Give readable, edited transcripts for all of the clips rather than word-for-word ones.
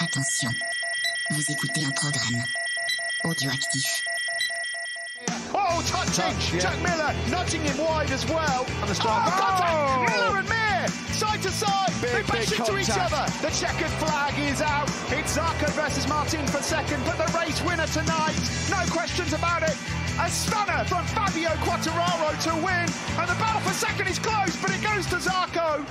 Attention, vous écoutez un programme audioactif. Oh, touching! Jack Miller nudging him wide as well. On the start. Contact! Miller and Mir, side to side. They bash into each contact. other. The checkered flag is out. It's Zarco versus Martin for second, but the race winner tonight, no questions about it. A stunner from Fabio Quartararo to win, and the battle for second is close, but it goes to Zarco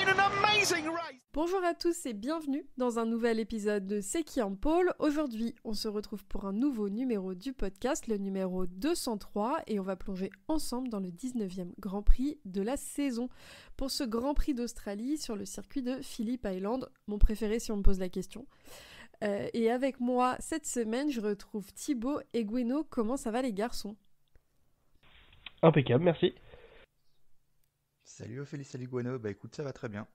in an amazing race. Bonjour à tous et bienvenue dans un nouvel épisode de C'est qui en pôle. Aujourd'hui, on se retrouve pour un nouveau numéro du podcast, le numéro 203, et on va plonger ensemble dans le 19e Grand Prix de la saison. Pour ce Grand Prix d'Australie sur le circuit de Phillip Island, mon préféré si on me pose la question. Et avec moi cette semaine, je retrouve Thibaut et Gweno. Comment ça va les garçons ? Impeccable, merci. Salut Ophélie, salut Gweno, bah écoute, ça va très bien.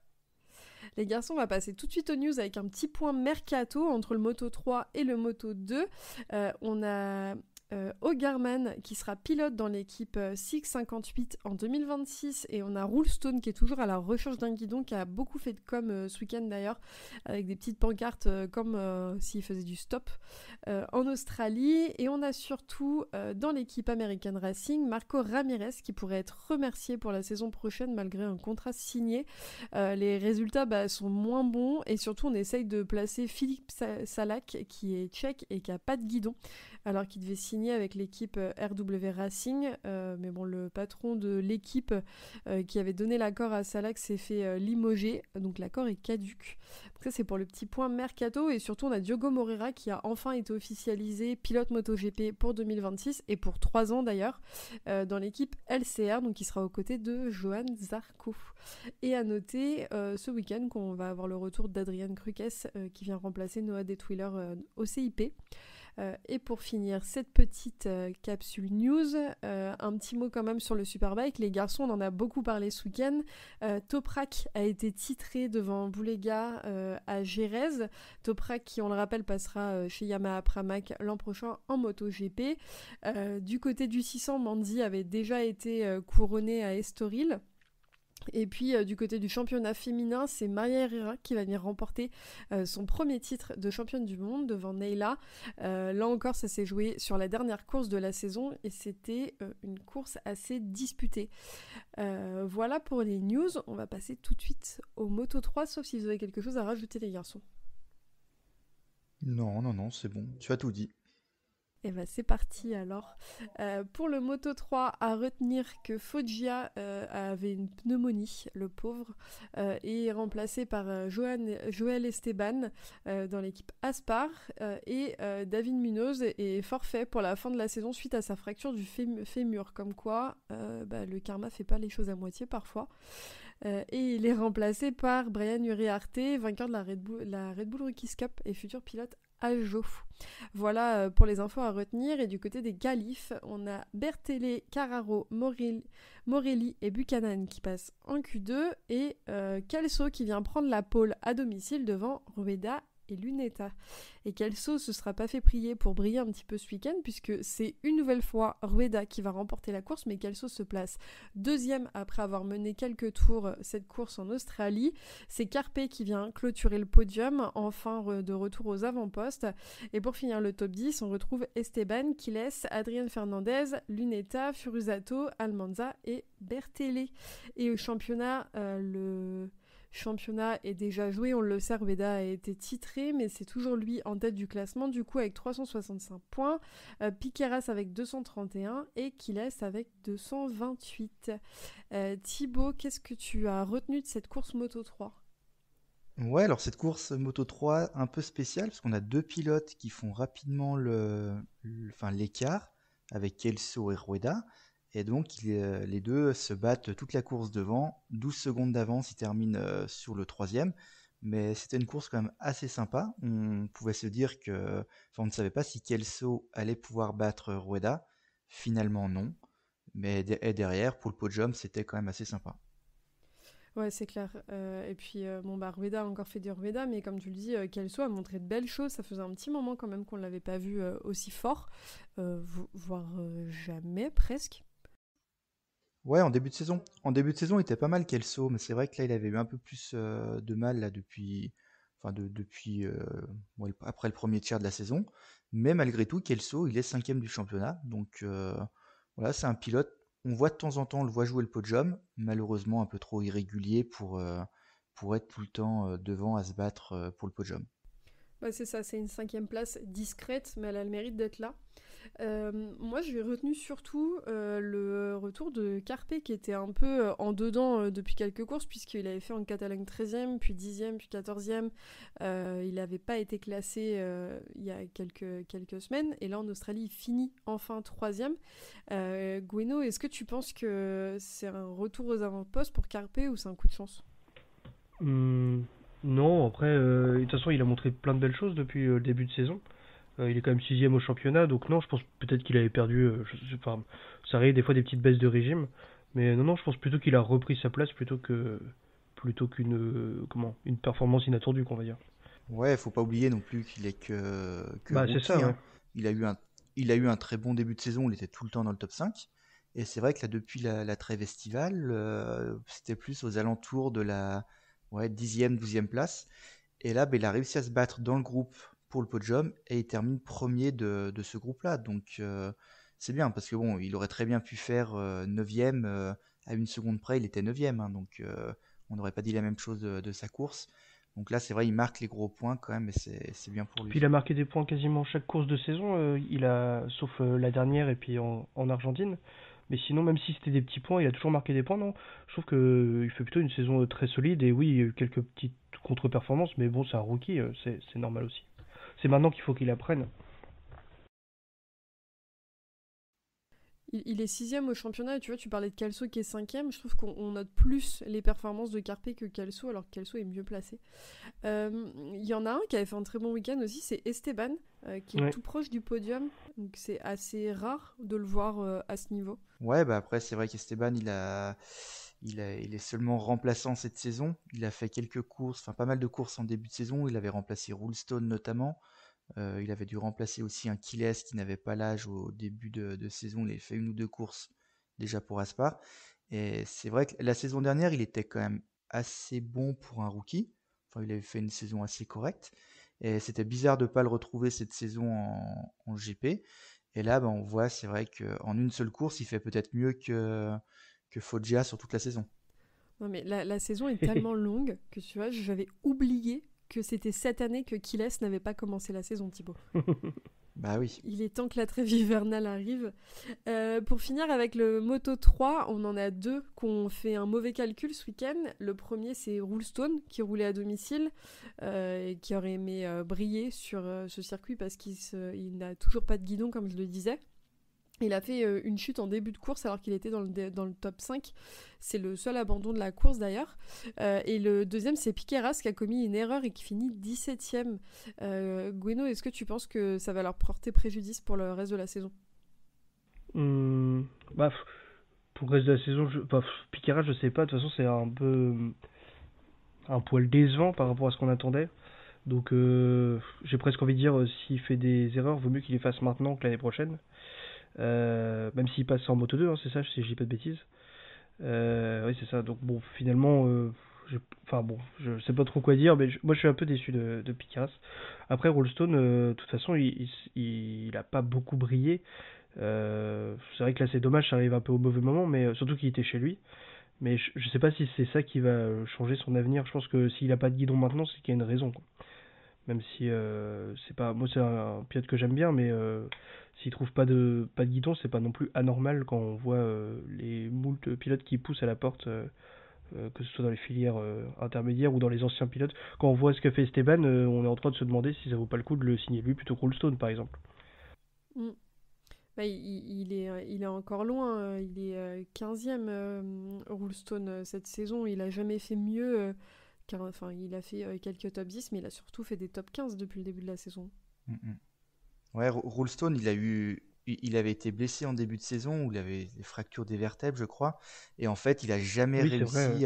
Les garçons, on va passer tout de suite aux news avec un petit point mercato entre le Moto 3 et le Moto 2. On a Ogerman qui sera pilote dans l'équipe 658 en 2026 et on a Rulestone qui est toujours à la recherche d'un guidon, qui a beaucoup fait de com ce week-end d'ailleurs, avec des petites pancartes comme s'il faisait du stop en Australie. Et on a surtout dans l'équipe American Racing Marco Ramirez qui pourrait être remercié pour la saison prochaine malgré un contrat signé. Les résultats sont moins bons et surtout on essaye de placer Philippe Salak qui est tchèque et qui n'a pas de guidon alors qu'il devait signer avec l'équipe RW Racing, mais bon, le patron de l'équipe qui avait donné l'accord à Salak s'est fait limoger, donc l'accord est caduc. Donc ça c'est pour le petit point mercato, et surtout on a Diogo Moreira qui a enfin été officialisé pilote MotoGP pour 2026 et pour 3 ans d'ailleurs, dans l'équipe LCR, donc il sera aux côtés de Johan Zarco. Et à noter ce week-end qu'on va avoir le retour d'Adrian Kruques qui vient remplacer Noah Detwiller au CIP. Et pour finir cette petite capsule news, un petit mot quand même sur le Superbike. Les garçons, on en a beaucoup parlé ce week-end. Toprak a été titré devant Boulega à Jerez. Toprak qui, on le rappelle, passera chez Yamaha Pramac l'an prochain en MotoGP. Du côté du 600, Manzi avait déjà été couronné à Estoril. Et puis du côté du championnat féminin, c'est Maria Herrera qui va venir remporter son premier titre de championne du monde devant Neyla. Là encore, ça s'est joué sur la dernière course de la saison et c'était une course assez disputée. Voilà pour les news. On va passer tout de suite au Moto 3, sauf si vous avez quelque chose à rajouter les garçons. Non, c'est bon, tu as tout dit. Et c'est parti alors. Pour le Moto 3, à retenir que Foggia avait une pneumonie, le pauvre, et est remplacé par Joël Esteban dans l'équipe Aspar, et David Munoz est forfait pour la fin de la saison suite à sa fracture du fémur. Comme quoi, le karma fait pas les choses à moitié parfois. Et il est remplacé par Brian Uriarte, vainqueur de la Red Bull Rookies Cup et futur pilote Aljo. Voilà pour les infos à retenir. Et du côté des qualifs, on a Bertele, Carraro, Morelli et Buchanan qui passent en Q2 et Kelso qui vient prendre la pole à domicile devant Rueda et Luneta. Et Kelso ne se sera pas fait prier pour briller un petit peu ce week-end puisque c'est une nouvelle fois Rueda qui va remporter la course, mais Kelso se place deuxième après avoir mené quelques tours cette course en Australie. C'est Carpe qui vient clôturer le podium, enfin de retour aux avant-postes. Et pour finir le top 10, on retrouve Esteban qui laisse Adrian Fernandez, Luneta, Furusato, Almanza et Bertele. Et au championnat, le championnat est déjà joué, on le sait, Rueda a été titré, mais c'est toujours lui en tête du classement, du coup avec 365 points, Piqueras avec 231 et Quiles avec 228. Thibaut, qu'est-ce que tu as retenu de cette course Moto 3 ? Ouais, alors cette course Moto 3 un peu spéciale, parce qu'on a deux pilotes qui font rapidement l'écart, avec Kelso et Rueda. Et donc, les deux se battent toute la course devant. 12 secondes d'avance, ils terminent sur le troisième. Mais c'était une course quand même assez sympa. On pouvait se dire que... Enfin, on ne savait pas si Kelso allait pouvoir battre Rueda. Finalement, non. Mais derrière, pour le podium, c'était quand même assez sympa. Ouais, c'est clair. Et puis, Rueda a encore fait du Rueda, mais comme tu le dis, Kelso a montré de belles choses. Ça faisait un petit moment quand même qu'on ne l'avait pas vu aussi fort, voire jamais, presque. Ouais, en début de saison. En début de saison, il était pas mal Kelso, mais c'est vrai que là, il avait eu un peu plus de mal là, depuis depuis après le premier tiers de la saison. Mais malgré tout, Kelso, il est 5e du championnat. Donc voilà, c'est un pilote. On voit de temps en temps, on le voit jouer le podium. Malheureusement, un peu trop irrégulier pour être tout le temps devant à se battre pour le podium. Bah, c'est ça, c'est une 5e place discrète, mais elle a le mérite d'être là. Moi, j'ai retenu surtout le retour de Carpe, qui était un peu en dedans depuis quelques courses, puisqu'il avait fait en Catalogne 13e, puis 10e, puis 14e. Il n'avait pas été classé il y a quelques semaines, et là en Australie, il finit enfin 3e. Gueno, est-ce que tu penses que c'est un retour aux avant-postes pour Carpe ou c'est un coup de chance? Non, après, de toute façon, il a montré plein de belles choses depuis le début de saison. Il est quand même 6e au championnat, donc non, je pense peut-être qu'il avait perdu. Je sais pas, ça arrive des fois des petites baisses de régime, mais non, je pense plutôt qu'il a repris sa place plutôt qu'une une performance inattendue, qu'on va dire. Ouais, faut pas oublier non plus qu'il est que Bah, c'est rookie, ça, ouais. hein. Il a eu un très bon début de saison, il était tout le temps dans le top 5. Et c'est vrai que là, depuis la trêve estivale, c'était plus aux alentours de la 10e, 12e place. Et là, il a réussi à se battre dans le groupe pour le podium et il termine premier de ce groupe-là. Donc c'est bien parce que bon, il aurait très bien pu faire 9e à une seconde près, il était 9e, hein, donc on n'aurait pas dit la même chose de sa course. Donc là, c'est vrai, il marque les gros points quand même, et c'est bien pour Puis lui. il a marqué des points quasiment chaque course de saison, sauf la dernière et puis en Argentine. Mais sinon, même si c'était des petits points, il a toujours marqué des points, non? Je trouve que il fait plutôt une saison très solide. Et oui, il y a eu quelques petites contre-performances, mais bon, c'est un rookie, c'est normal aussi. C'est maintenant qu'il faut qu'il apprenne. Il est 6e au championnat, et tu vois, tu parlais de Kelso qui est 5e. Je trouve qu'on note plus les performances de Carpe que Kelso, alors que Kelso est mieux placé. Il y en a un qui avait fait un très bon week-end aussi, c'est Esteban, qui est Ouais. tout proche du podium. Donc c'est assez rare de le voir à ce niveau. Ouais, après, c'est vrai qu'Esteban, il est seulement remplaçant cette saison. Il a fait quelques courses, enfin pas mal de courses en début de saison. Il avait remplacé Rulestone notamment. Il avait dû remplacer aussi un Kiles qui n'avait pas l'âge au début de saison. Il avait fait une ou deux courses déjà pour Aspar. Et c'est vrai que la saison dernière, il était quand même assez bon pour un rookie. Enfin, il avait fait une saison assez correcte. Et c'était bizarre de ne pas le retrouver cette saison en GP. Et là, on voit, c'est vrai qu'en une seule course, il fait peut-être mieux que Foggia sur toute la saison. Non mais la saison est tellement longue que tu vois, j'avais oublié que c'était cette année que Kiles n'avait pas commencé la saison, Thibaut. Bah oui. Il est temps que la trêve hivernale arrive. Pour finir avec le Moto 3, on en a deux qui ont fait un mauvais calcul ce week-end. Le premier, c'est Rulestone, qui roulait à domicile et qui aurait aimé briller sur ce circuit parce qu'il n'a toujours pas de guidon, comme je le disais. Il a fait une chute en début de course alors qu'il était dans le top 5. C'est le seul abandon de la course d'ailleurs. Et le deuxième, c'est Piqueras qui a commis une erreur et qui finit 17e. Gueno, est-ce que tu penses que ça va leur porter préjudice pour le reste de la saison? Bah, pour le reste de la saison, Piquera, je sais pas. De toute façon, c'est un peu un poil décevant par rapport à ce qu'on attendait. Donc, j'ai presque envie de dire, s'il fait des erreurs, vaut mieux qu'il les fasse maintenant que l'année prochaine. Même s'il passe en Moto 2, hein, c'est ça, si je dis pas de bêtises. Oui, c'est ça. Donc, bon, finalement, enfin bon, je sais pas trop quoi dire, mais moi je suis un peu déçu de Piqueras. Après, Rollstone, de toute façon, il a pas beaucoup brillé. C'est vrai que là, c'est dommage, ça arrive un peu au mauvais moment, mais surtout qu'il était chez lui. Mais je sais pas si c'est ça qui va changer son avenir. Je pense que s'il a pas de guidon maintenant, c'est qu'il y a une raison, quoi. Même si c'est pas, moi c'est un pilote que j'aime bien, mais s'il trouve pas de guidon, c'est pas non plus anormal quand on voit les moult pilotes qui poussent à la porte, que ce soit dans les filières intermédiaires ou dans les anciens pilotes. Quand on voit ce que fait Esteban, on est en train de se demander si ça vaut pas le coup de le signer lui plutôt que Rollstone, par exemple. Mm. Bah, il est encore loin, il est 15e Rulestone cette saison. Il a jamais fait mieux. Enfin, il a fait quelques top 10, mais il a surtout fait des top 15 depuis le début de la saison. Mm, mm. Ouais, Rulestone, il avait été blessé en début de saison, où il avait des fractures des vertèbres, je crois. Et en fait, il a jamais Oui, c'est vrai. réussi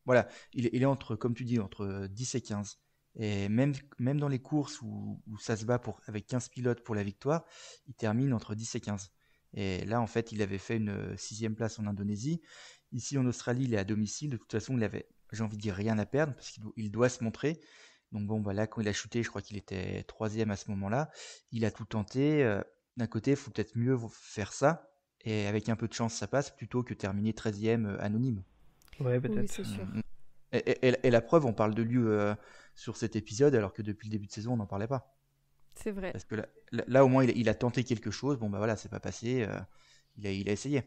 voilà, il est entre, comme tu dis, entre 10 et 15. Et même dans les courses où ça se bat avec 15 pilotes pour la victoire, il termine entre 10 et 15. Et là, en fait, il avait fait une 6e place en Indonésie. Ici, en Australie, il est à domicile. De toute façon, j'ai envie de dire, rien à perdre, parce qu'il doit se montrer. Donc bon, là, quand il a shooté, je crois qu'il était 3e à ce moment-là. Il a tout tenté. D'un côté, il faut peut-être mieux faire ça, et avec un peu de chance, ça passe, plutôt que terminer 13e anonyme. Ouais, Oui, peut-être. c'est sûr. Et la preuve, on parle de lui sur cet épisode, alors que depuis le début de saison, on n'en parlait pas. C'est vrai. Parce que là, au moins, il a tenté quelque chose. Bon, voilà, c'est pas passé. Il a essayé.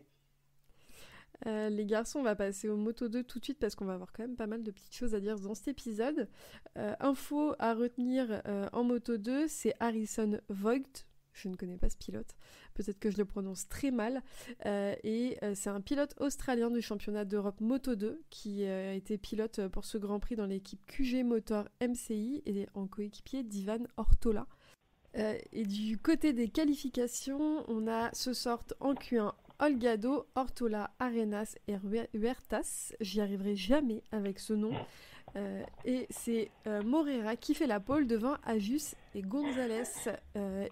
Les garçons, on va passer au Moto 2 tout de suite parce qu'on va avoir quand même pas mal de petites choses à dire dans cet épisode. Info à retenir en Moto 2, c'est Harrison Voigt. Je ne connais pas ce pilote, peut-être que je le prononce très mal. C'est un pilote australien du championnat d'Europe Moto 2 qui a été pilote pour ce Grand Prix dans l'équipe QG Motor MCI et en coéquipier d'Ivan Ortola. Et du côté des qualifications, on a ce sort en Q1 Olgado, Ortola, Arenas et Huertas. J'y arriverai jamais avec ce nom. Et c'est Morera qui fait la pole devant Ajus et Gonzalez.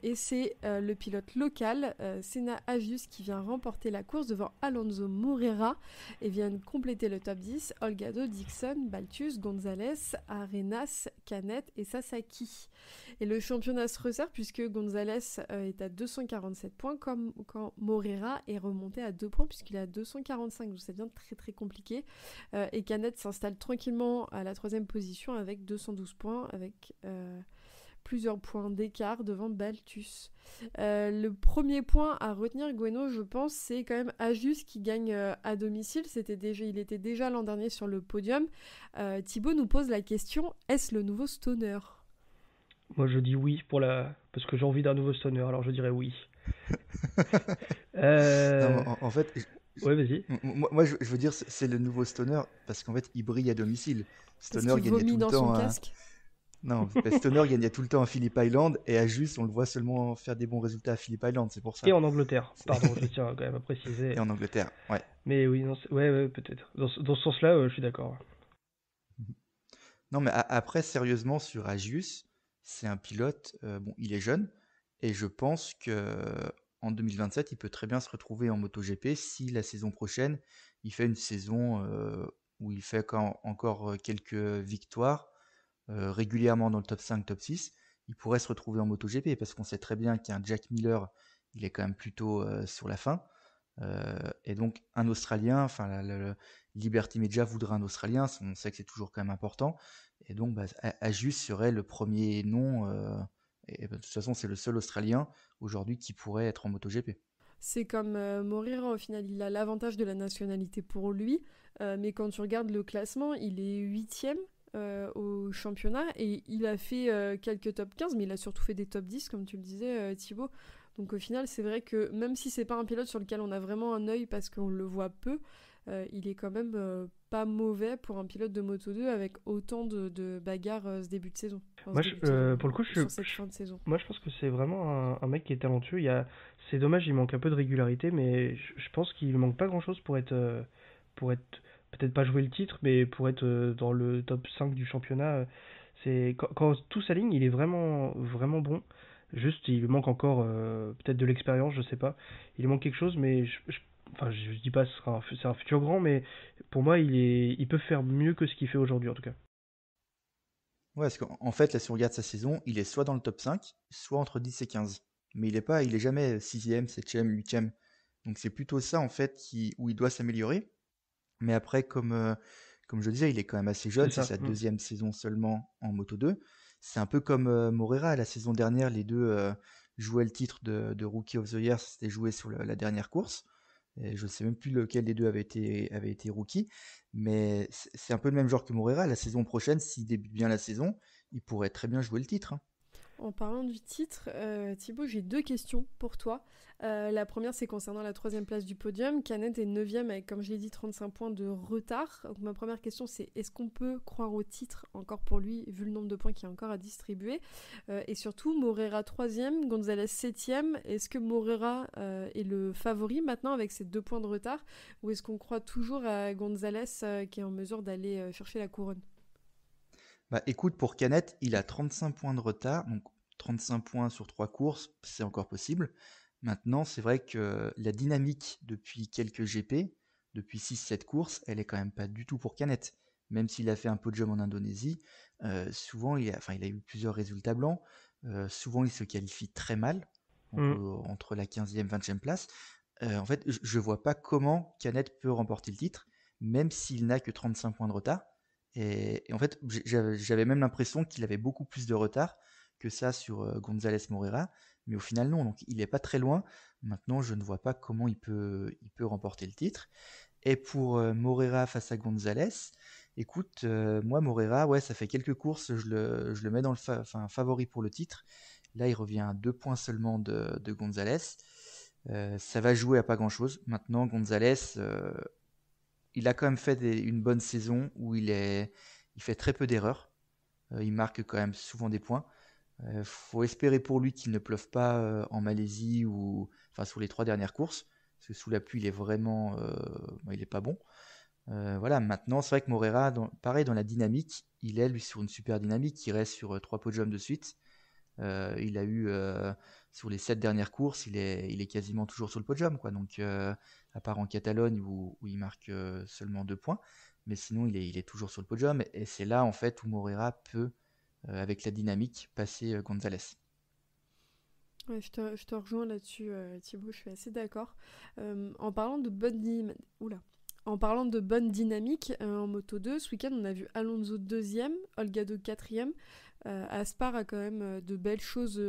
Et c'est le pilote local, Senna Ajus, qui vient remporter la course devant Alonso Morera et vient compléter le top 10. Olgado, Dixon, Baltus, Gonzalez, Arenas, Canet et Sasaki. Et le championnat se resserre puisque Gonzalez est à 247 points, comme quand Morera est remonté à 2 points puisqu'il est à 245. Donc ça devient très très compliqué. Et Canet s'installe tranquillement à la 3e position avec 212 points, avec plusieurs points d'écart devant Baltus. Le premier point à retenir, Gwenno, je pense, c'est quand même Ajus qui gagne à domicile. Il était déjà l'an dernier sur le podium. Thibaut nous pose la question, est-ce le nouveau Stoner ? Moi, je dis oui parce que j'ai envie d'un nouveau Stoner, alors je dirais oui. Non, en fait, Ouais, vas-y. moi, je veux dire, c'est le nouveau Stoner parce qu'en fait, il brille à domicile. Stoner Parce qu'il gagnait vomit tout le dans son temps. casque. Non, Stoner gagnait tout le temps à Phillip Island, et à Juste, on le voit seulement faire des bons résultats à Phillip Island, c'est pour ça. Et en Angleterre, pardon, je tiens quand même à préciser. Et en Angleterre, ouais. Mais oui, non, ouais, peut-être. Dans ce sens-là, je suis d'accord. Non, mais après, sérieusement, sur Agius, c'est un pilote, il est jeune, et je pense que en 2027, il peut très bien se retrouver en MotoGP si la saison prochaine, il fait une saison où il fait encore quelques victoires, régulièrement dans le top 5, top 6, il pourrait se retrouver en MotoGP, parce qu'on sait très bien qu'un Jack Miller, il est quand même plutôt sur la fin. Et donc un Australien, enfin Liberty Media voudrait un Australien, on sait que c'est toujours quand même important, et donc Ajus serait le premier nom, et de toute façon c'est le seul Australien aujourd'hui qui pourrait être en MotoGP. C'est comme Morera, au final, il a l'avantage de la nationalité pour lui, mais quand tu regardes le classement, il est 8e au championnat, et il a fait quelques top 15, mais il a surtout fait des top 10, comme tu le disais, Thibaut. Donc au final, c'est vrai que même si c'est pas un pilote sur lequel on a vraiment un œil parce qu'on le voit peu, il est quand même pas mauvais pour un pilote de Moto2 avec autant de bagarres ce début de saison. Moi, pour le coup, fin de saison. Moi, je pense que c'est vraiment un mec qui est talentueux. C'est dommage, il manque un peu de régularité, mais je pense qu'il manque pas grand-chose pour être peut-être pas jouer le titre, mais pour être dans le top 5 du championnat. Quand tout s'aligne, il est vraiment, vraiment bon. Juste, il lui manque encore peut-être de l'expérience, je sais pas. Il lui manque quelque chose, mais je dis pas c'est un futur grand, mais pour moi, il peut faire mieux que ce qu'il fait aujourd'hui, en tout cas. Ouais, parce qu'en fait, là, si on regarde sa saison, il est soit dans le top 5, soit entre 10 et 15. Mais il est jamais 6e, 7e, 8e. Donc c'est plutôt ça, en fait, où il doit s'améliorer. Mais après, comme je disais, il est quand même assez jeune, c'est sa 2e saison seulement en Moto 2. C'est un peu comme Morera, la saison dernière, les deux jouaient le titre de Rookie of the Year, c'était joué sur la dernière course. Et je ne sais même plus lequel des deux avait été rookie, mais c'est un peu le même genre que Morera. La saison prochaine, s'il débute bien la saison, il pourrait très bien jouer le titre. Hein. En parlant du titre, Thibaut, j'ai 2 questions pour toi. La première, c'est concernant la 3e place du podium. Canet est 9e avec, comme je l'ai dit, 35 points de retard. Donc, ma première question, c'est est-ce qu'on peut croire au titre encore pour lui, vu le nombre de points qu'il y a encore à distribuer et surtout, Morera 3e, Gonzalez 7e. Est-ce que Morera est le favori maintenant avec ses 2 points de retard, ou est-ce qu'on croit toujours à Gonzalez qui est en mesure d'aller chercher la couronne ? Écoute, pour Canet, il a 35 points de retard, donc 35 points sur 3 courses, c'est encore possible. Maintenant, c'est vrai que la dynamique depuis quelques GP, depuis 6-7 courses, elle est quand même pas du tout pour Canet. même s'il a fait un podium en Indonésie, souvent il a eu plusieurs résultats blancs. Souvent il se qualifie très mal, donc Mm. entre la 15e, 20e place. En fait, je vois pas comment Canet peut remporter le titre, même s'il n'a que 35 points de retard. Et en fait, j'avais même l'impression qu'il avait beaucoup plus de retard que ça sur González Moreira, mais au final non, donc il est pas très loin. Maintenant, je ne vois pas comment il peut remporter le titre. Et pour Moreira face à González, écoute, moi Moreira, ouais, ça fait quelques courses, je le mets dans le favori pour le titre. Là, il revient à 2 points seulement de González. Ça va jouer à pas grand-chose. Maintenant, González, il a quand même fait une bonne saison où il fait très peu d'erreurs. Il marque quand même souvent des points. Faut espérer pour lui qu'il ne pleuve pas en Malaisie ou sur les 3 dernières courses, parce que sous la pluie, il est vraiment, il est pas bon. Voilà, maintenant, c'est vrai que Moreira, pareil dans la dynamique, il est lui sur une super dynamique. Il reste sur 3 podiums de suite. Il a eu sur les 7 dernières courses, il est quasiment toujours sur le podium, quoi. Donc, à part en Catalogne où il marque seulement 2 points, mais sinon il est toujours sur le podium. Et c'est là en fait où Moreira peut, avec la dynamique, passer González. Ouais, je te rejoins là-dessus, Thibaut, je suis assez d'accord. En parlant de bonne dynamique, En parlant de bonne dynamique, en Moto 2, ce week-end, on a vu Alonso 2e, Holgado 4e. Aspar a quand même de belles choses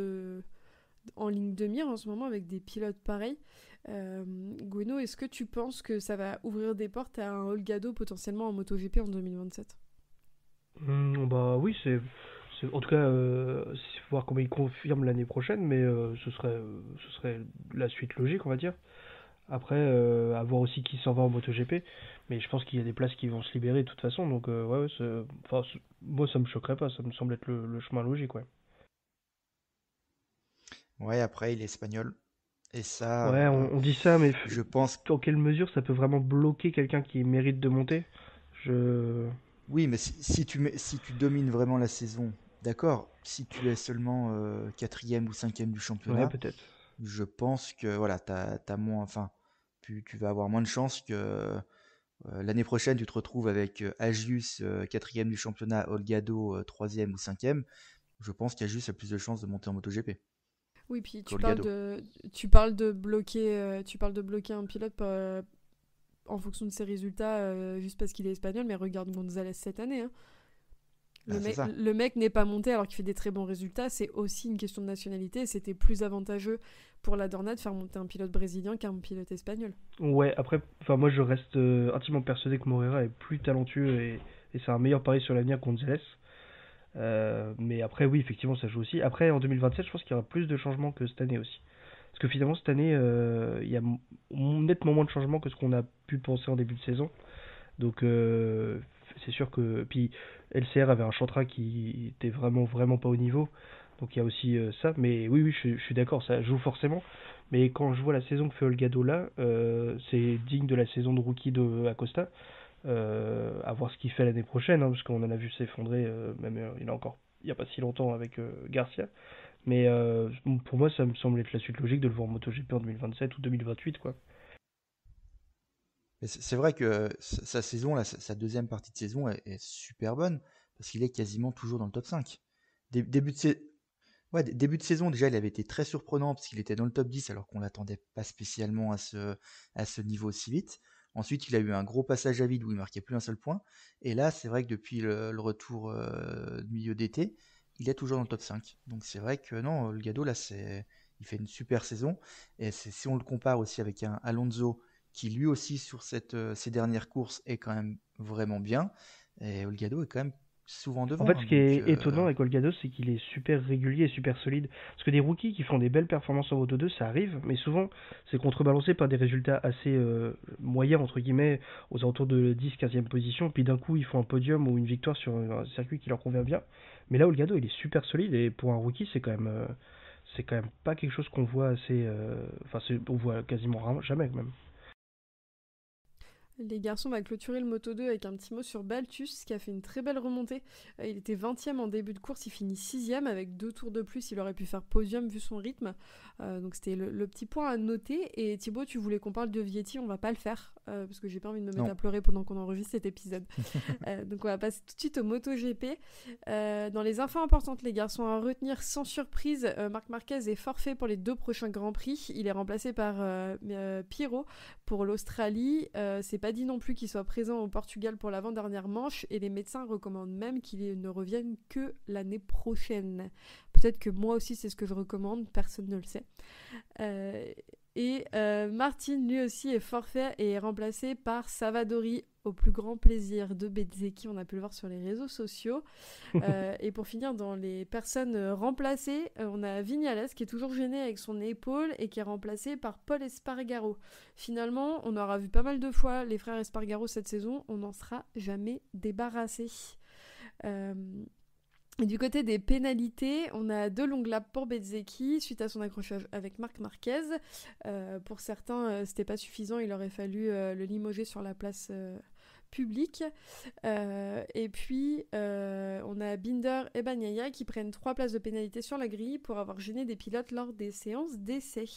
en ligne de mire en ce moment avec des pilotes pareils. Gwenno, est-ce que tu penses que ça va ouvrir des portes à un Holgado potentiellement en MotoGP en 2027? Bah oui, en tout cas, c'est voir comment il confirme l'année prochaine, mais ce serait la suite logique, on va dire. Après, à voir aussi qui s'en va en MotoGP, mais je pense qu'il y a des places qui vont se libérer de toute façon, donc ouais, moi ça me choquerait pas, ça me semble être le chemin logique, ouais. Ouais, après, il est espagnol. Et ça, Ouais, on dit ça, mais je pense. dans quelle mesure ça peut vraiment bloquer quelqu'un qui mérite de monter? Je... Oui, mais si tu domines vraiment la saison, d'accord. Si tu es seulement 4e ou 5e du Ouais, championnat, peut-être. je pense que voilà, t'as moins, tu vas avoir moins de chances que l'année prochaine tu te retrouves avec Agius 4e du championnat, Holgado 3e ou 5e. Je pense qu'Agius a plus de chances de monter en MotoGP Oui, puis qu'Holgado. tu parles de bloquer un pilote en fonction de ses résultats juste parce qu'il est espagnol, mais regarde González cette année, hein. Bah, c'est ça. Le mec n'est pas monté alors qu'il fait des très bons résultats, c'est aussi une question de nationalité, et c'était plus avantageux pour la Dorna de faire monter un pilote brésilien qu'un pilote espagnol. Ouais, après, enfin moi je reste intimement persuadé que Moreira est plus talentueux et c'est un meilleur pari sur l'avenir que Gonzalez. Mais après, oui, effectivement, ça joue aussi. Après, en 2027, je pense qu'il y aura plus de changements que cette année aussi. Parce que finalement, cette année, il y a nettement moins de changements que ce qu'on a pu penser en début de saison. Donc, c'est sûr que. Puis, LCR avait un Chantra qui était vraiment, vraiment pas au niveau. Donc, il y a aussi ça. Mais oui, oui, je suis d'accord, ça joue forcément. Mais quand je vois la saison que fait Holgado là, c'est digne de la saison de rookie de Acosta. À voir ce qu'il fait l'année prochaine, hein, parce qu'on en a vu s'effondrer, même il n'y a pas si longtemps avec Garcia. Mais pour moi, ça me semble être la suite logique de le voir en MotoGP en 2027 ou 2028, quoi. Mais c'est vrai que sa saison, là, sa deuxième partie de saison est super bonne, parce qu'il est quasiment toujours dans le top 5. Début de, ouais, début de saison, déjà, il avait été très surprenant, parce qu'il était dans le top 10, alors qu'on l'attendait pas spécialement à ce niveau si vite. Ensuite, il a eu un gros passage à vide où il marquait plus un seul point. Et là, c'est vrai que depuis le retour de milieu d'été, il est toujours dans le top 5. Donc c'est vrai que non, le Gado, là, il fait une super saison. Et si on le compare aussi avec un Alonso, qui lui aussi, sur ces dernières courses, est quand même vraiment bien. Et Olgado est quand même souvent En devant, fait, hein, ce qui donc, est étonnant avec Olgado, c'est qu'il est super régulier et super solide. Parce que des rookies qui font des belles performances en Moto 2, ça arrive, mais souvent, c'est contrebalancé par des résultats assez moyens, entre guillemets, aux alentours de 10-15e position. Puis d'un coup, ils font un podium ou une victoire sur un circuit qui leur convient bien. Mais là, Olgado, il est super solide, et pour un rookie, c'est quand même pas quelque chose qu'on voit assez. Enfin, on voit quasiment jamais, même. Les garçons va clôturer le Moto 2 avec un petit mot sur Balthus qui a fait une très belle remontée. Il était 20e en début de course, il finit 6e avec 2 tours de plus, il aurait pu faire podium vu son rythme. Donc c'était le petit point à noter. Et Thibaut, tu voulais qu'on parle de Vietti, on va pas le faire parce que j'ai pas envie de me mettre à pleurer pendant qu'on enregistre cet épisode. Donc on va passer tout de suite au MotoGP. Dans les infos importantes, les garçons à retenir sans surprise, Marc Marquez est forfait pour les 2 prochains Grands Prix. Il est remplacé par Pirot pour l'Australie. C'est pas dit non plus qu'il soit présent au Portugal pour l'avant-dernière manche et les médecins recommandent même qu'il ne revienne que l'année prochaine. Peut-être que moi aussi c'est ce que je recommande, personne ne le sait. Martin lui aussi est forfait et est remplacé par Savadori au plus grand plaisir de Bezzecchi, on a pu le voir sur les réseaux sociaux. Et pour finir, dans les personnes remplacées, on a Viñales qui est toujours gêné avec son épaule et qui est remplacé par Paul Espargaro. Finalement, on aura vu pas mal de fois les frères Espargaro cette saison, on n'en sera jamais débarrassé. Et du côté des pénalités, on a 2 longues laps pour Bezzecchi suite à son accrochage avec Marc Marquez. Pour certains, c'était pas suffisant, il aurait fallu le limoger sur la place publique. Et puis, on a Binder et Bagnaia qui prennent 3 places de pénalité sur la grille pour avoir gêné des pilotes lors des séances d'essai.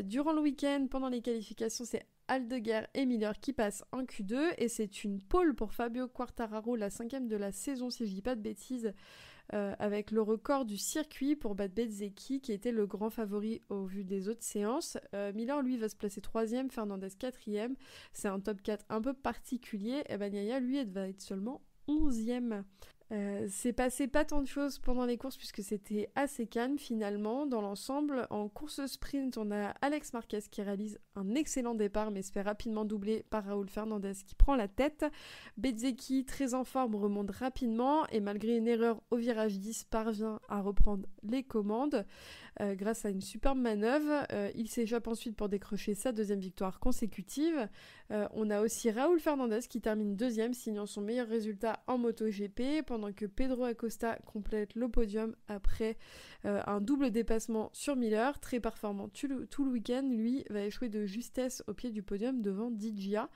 Durant le week-end, pendant les qualifications, c'est Aldeguer et Miller qui passent en Q2 et c'est une pole pour Fabio Quartararo, la 5e de la saison si je dis pas de bêtises, avec le record du circuit pour battre Bezzecchi qui était le grand favori au vu des autres séances. Miller lui va se placer 3e, Fernandez 4e, c'est un top 4 un peu particulier et Bagnaia lui elle va être seulement 11e. C'est passé pas tant de choses pendant les courses puisque c'était assez calme finalement dans l'ensemble. En course sprint, on a Alex Marquez qui réalise un excellent départ mais se fait rapidement doubler par Raúl Fernandez qui prend la tête. Bezzecchi, très en forme, remonte rapidement et malgré une erreur au virage 10 parvient à reprendre les commandes. Grâce à une superbe manœuvre, il s'échappe ensuite pour décrocher sa 2e victoire consécutive. On a aussi Raúl Fernandez qui termine 2e, signant son meilleur résultat en MotoGP, pendant que Pedro Acosta complète le podium après un double dépassement sur Miller, très performant tout le week-end. Lui va échouer de justesse au pied du podium devant Di Gia.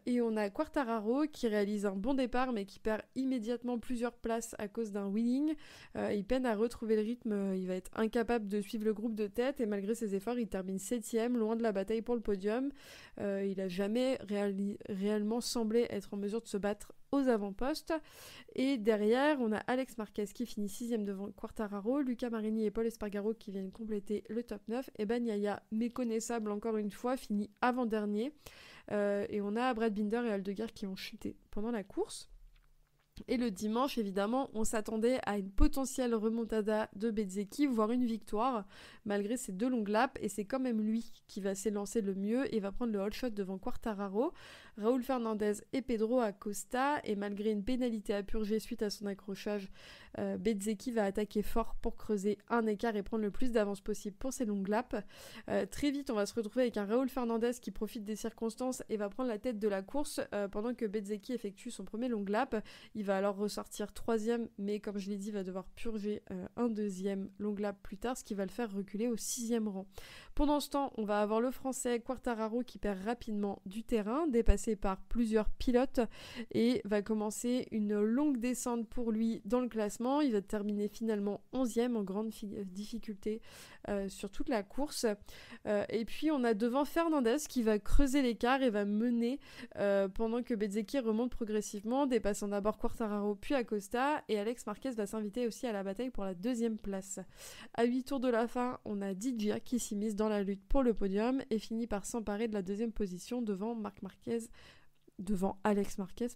Et on a Quartararo qui réalise un bon départ mais qui perd immédiatement plusieurs places à cause d'un wheeling. Il peine à retrouver le rythme, il va être incapable de suivre le groupe de tête et malgré ses efforts il termine 7e, loin de la bataille pour le podium. Il n'a jamais réellement semblé être en mesure de se battre aux avant-postes. Et derrière, on a Alex Marquez qui finit 6e devant Quartararo, Luca Marini et Paul Espargaro qui viennent compléter le top 9, et Bagnaia, méconnaissable encore une fois, finit avant-dernier. Et on a Brad Binder et Aldeguer qui ont chuté pendant la course. Et le dimanche, évidemment, on s'attendait à une potentielle remontada de Bezzecchi, voire une victoire, malgré ses 2 longues laps, et c'est quand même lui qui va s'élancer le mieux et va prendre le hole shot devant Quartararo, Raúl Fernandez et Pedro Acosta, et malgré une pénalité à purger suite à son accrochage, Bezzecchi va attaquer fort pour creuser un écart et prendre le plus d'avance possible pour ses longues laps. Très vite, on va se retrouver avec un Raúl Fernandez qui profite des circonstances et va prendre la tête de la course pendant que Bezzecchi effectue son premier long lap. Il va alors ressortir 3e, mais comme je l'ai dit, va devoir purger un 2e long lap plus tard, ce qui va le faire reculer au 6e rang. Pendant ce temps, on va avoir le français Quartararo qui perd rapidement du terrain, dépassé par plusieurs pilotes, et va commencer une longue descente pour lui dans le classement. Il va terminer finalement 11e en grande difficulté sur toute la course. Et puis on a devant Fernandez qui va creuser l'écart et va mener pendant que Bezzecchi remonte progressivement, dépassant d'abord Quartararo puis Acosta, et Alex Marquez va s'inviter aussi à la bataille pour la 2e place. À 8 tours de la fin, on a Di Gia qui s'immisce dans la lutte pour le podium et finit par s'emparer de la 2e position devant Alex Marquez,